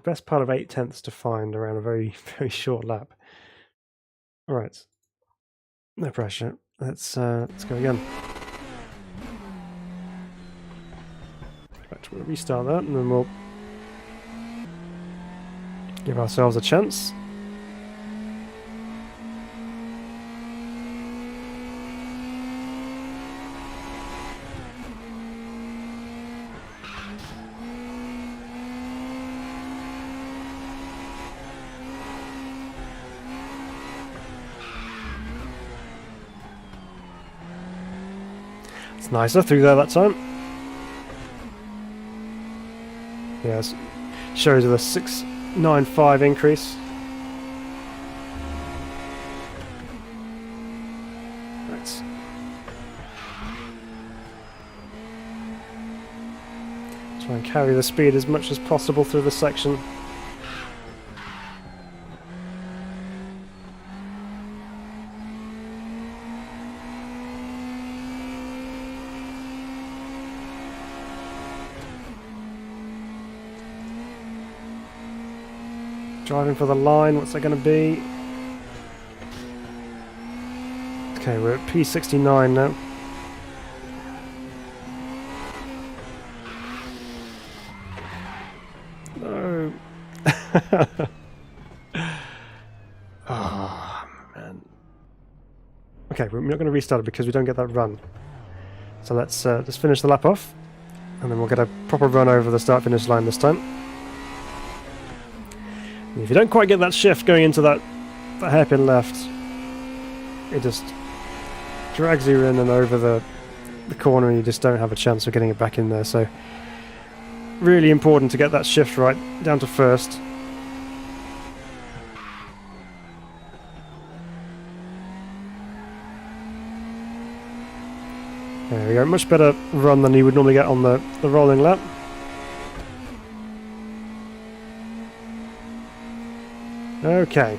best part of 8/10 to find around a very, very short lap. All right. No pressure. Let's go again. Right, we'll restart that and then we'll give ourselves a chance. It's nicer through there that time. Yes, shows the 695 increase. Right. Try and carry the speed as much as possible through the section. Driving for the line, what's that going to be? Okay, we're at P69 now. No. Oh, man. Okay, we're not going to restart it because we don't get that run. So let's just finish the lap off, and then we'll get a proper run over the start-finish line this time. If you don't quite get that shift going into that hairpin left, it just drags you in and over the corner and you just don't have a chance of getting it back in there. So really important to get that shift right down to first. There we go, much better run than you would normally get on the rolling lap. Okay,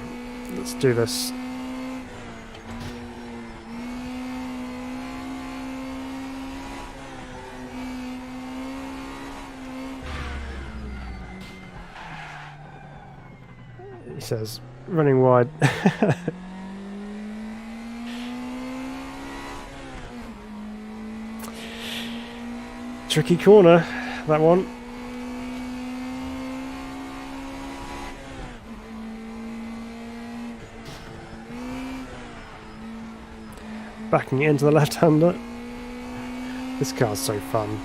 let's do this. He says, running wide. Tricky corner, that one. Backing it into the left-hander. This car's so fun.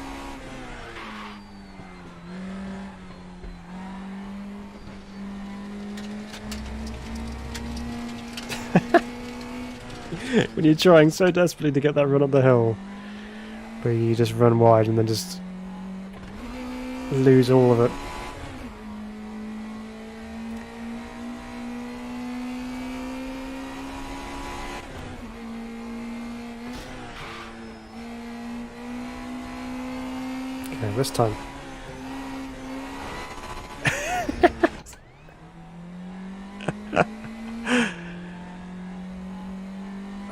When you're trying so desperately to get that run up the hill, but you just run wide and then just lose all of it. Okay, this time.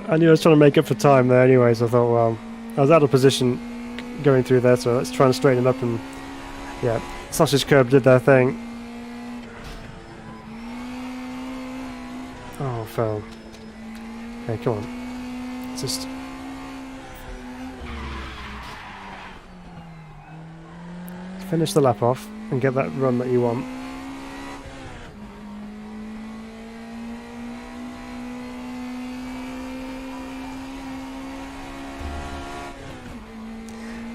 I knew I was trying to make up for time there anyway, so I thought, well, I was out of position going through there, so let's try and straighten it up. And yeah, Sausage Curb did their thing. Oh, fell. Okay, come on. Let's just... finish the lap off and get that run that you want.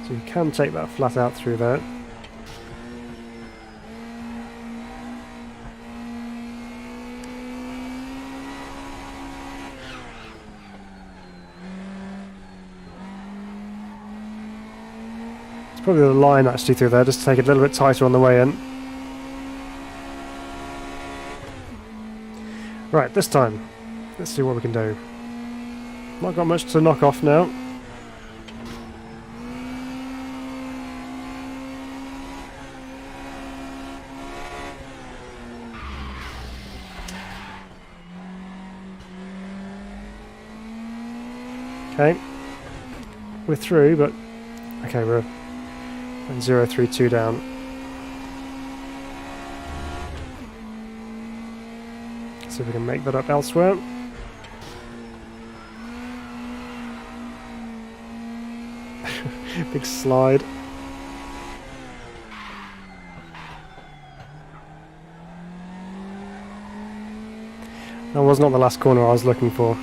So you can take that flat out through there. It's probably the line actually through there, just to take it a little bit tighter on the way in. Right, this time, let's see what we can do. Not got much to knock off now. Okay, we're through, but okay, we're 0.032 down. See if we can make that up elsewhere. Big slide. That was not the last corner I was looking for,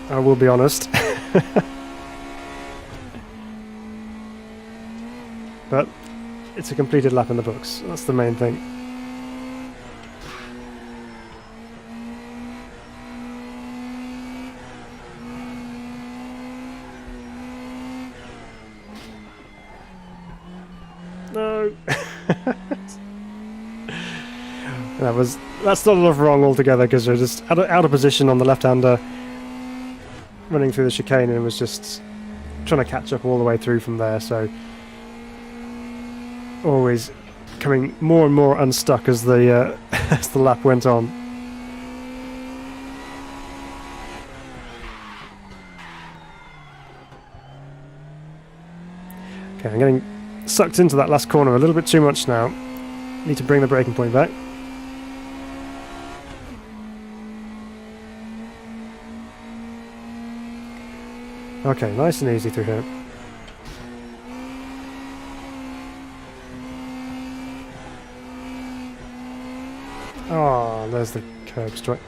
I will be honest. But it's a completed lap in the books, that's the main thing. No. That started off wrong altogether because they're just out of position on the left-hander running through the chicane, and was just trying to catch up all the way through from there, so always coming more and more unstuck as the as the lap went on. Okay, I'm getting sucked into that last corner a little bit too much now. Need to bring the braking point back. Okay, nice and easy through here. Oh, there's the curb strike.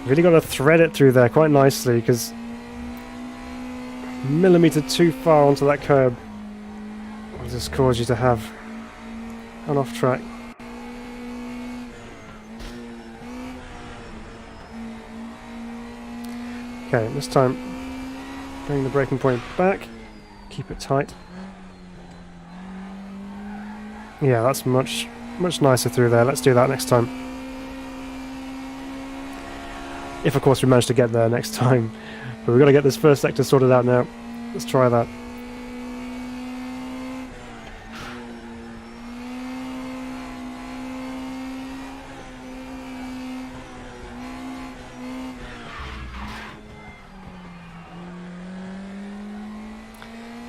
Really got to thread it through there quite nicely, because a millimetre too far onto that curb will just cause you to have an off track. Okay, this time bring the braking point back, keep it tight. Yeah, that's much nicer through there. Let's do that next time. If of course we manage to get there next time. But we've got to get this first sector sorted out now. Let's try that.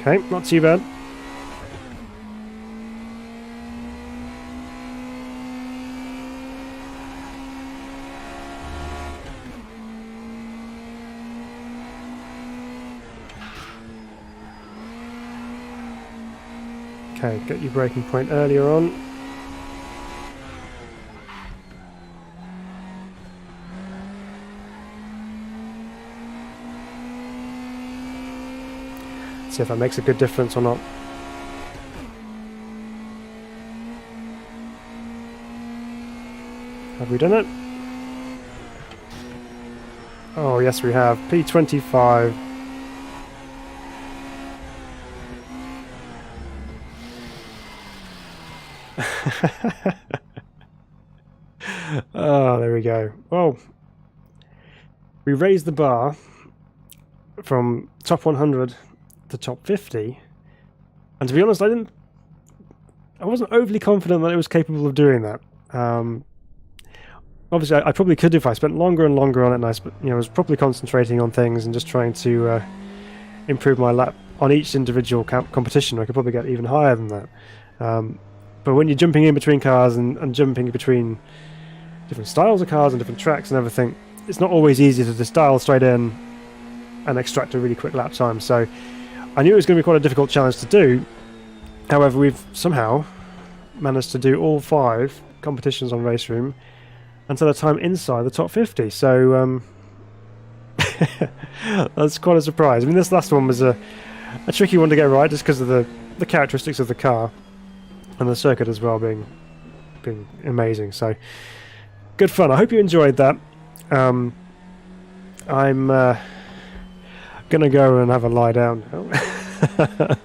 Okay, not too bad. Okay, get your braking point earlier on. See if that makes a good difference or not. Have we done it? Oh yes we have. P25. Oh, there we go. Well, we raised the bar from top 100 to top 50, and to be honest, I wasn't overly confident that it was capable of doing that. Obviously, I probably could if I spent longer and longer on it, and I was probably concentrating on things and just trying to improve my lap on each individual competition. I could probably get even higher than that. But when you're jumping in between cars and jumping between different styles of cars and different tracks and everything, it's not always easy to just dial straight in and extract a really quick lap time. So I knew it was going to be quite a difficult challenge to do. However, we've somehow managed to do all 5 competitions on RaceRoom until a time inside the top 50. So that's quite a surprise. I mean, this last one was a tricky one to get right, just because of the characteristics of the car and the circuit as well being amazing. So good fun. I hope you enjoyed that. I'm gonna go and have a lie down now.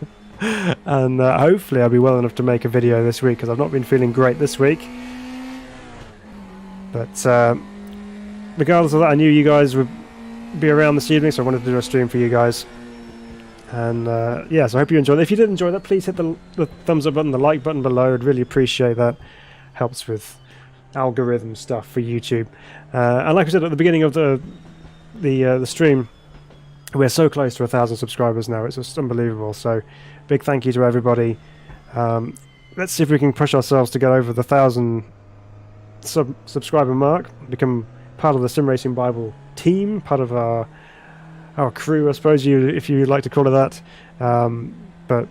And hopefully I'll be well enough to make a video this week, because I've not been feeling great this week. But regardless of that, I knew you guys would be around this evening, so I wanted to do a stream for you guys. And yeah, so I hope you enjoyed it. If you did enjoy that, please hit the thumbs up button, the like button below. I'd really appreciate that. Helps with algorithm stuff for YouTube. And like I said at the beginning of the stream, we're so close to 1,000 subscribers now. It's just unbelievable. So big thank you to everybody. Let's see if we can push ourselves to get over the 1,000 subscriber mark, become part of the Sim Racing Bible team, part of our crew, I suppose, if you like to call it that. But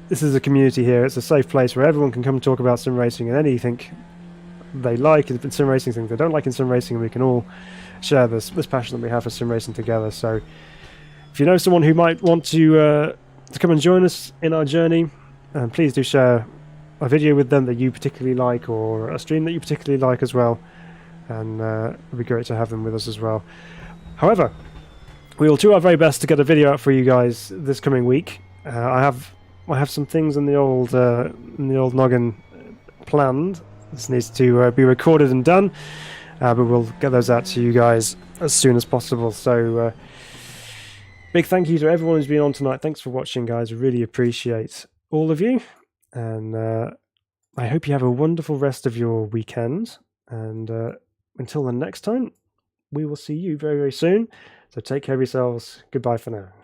this is a community here. It's a safe place where everyone can come and talk about sim racing and anything they like in sim racing, things they don't like in sim racing, and we can all share this passion that we have for sim racing together. So if you know someone who might want to come and join us in our journey, please do share a video with them that you particularly like, or a stream that you particularly like as well, and it'd be great to have them with us as well. However, we will do our very best to get a video out for you guys this coming week. I have some things in the old noggin planned. This needs to be recorded and done, but we'll get those out to you guys as soon as possible. So big thank you to everyone who's been on tonight. Thanks for watching, guys. Really appreciate all of you, and I hope you have a wonderful rest of your weekend. And until the next time, we will see you very, very soon. So take care of yourselves. Goodbye for now.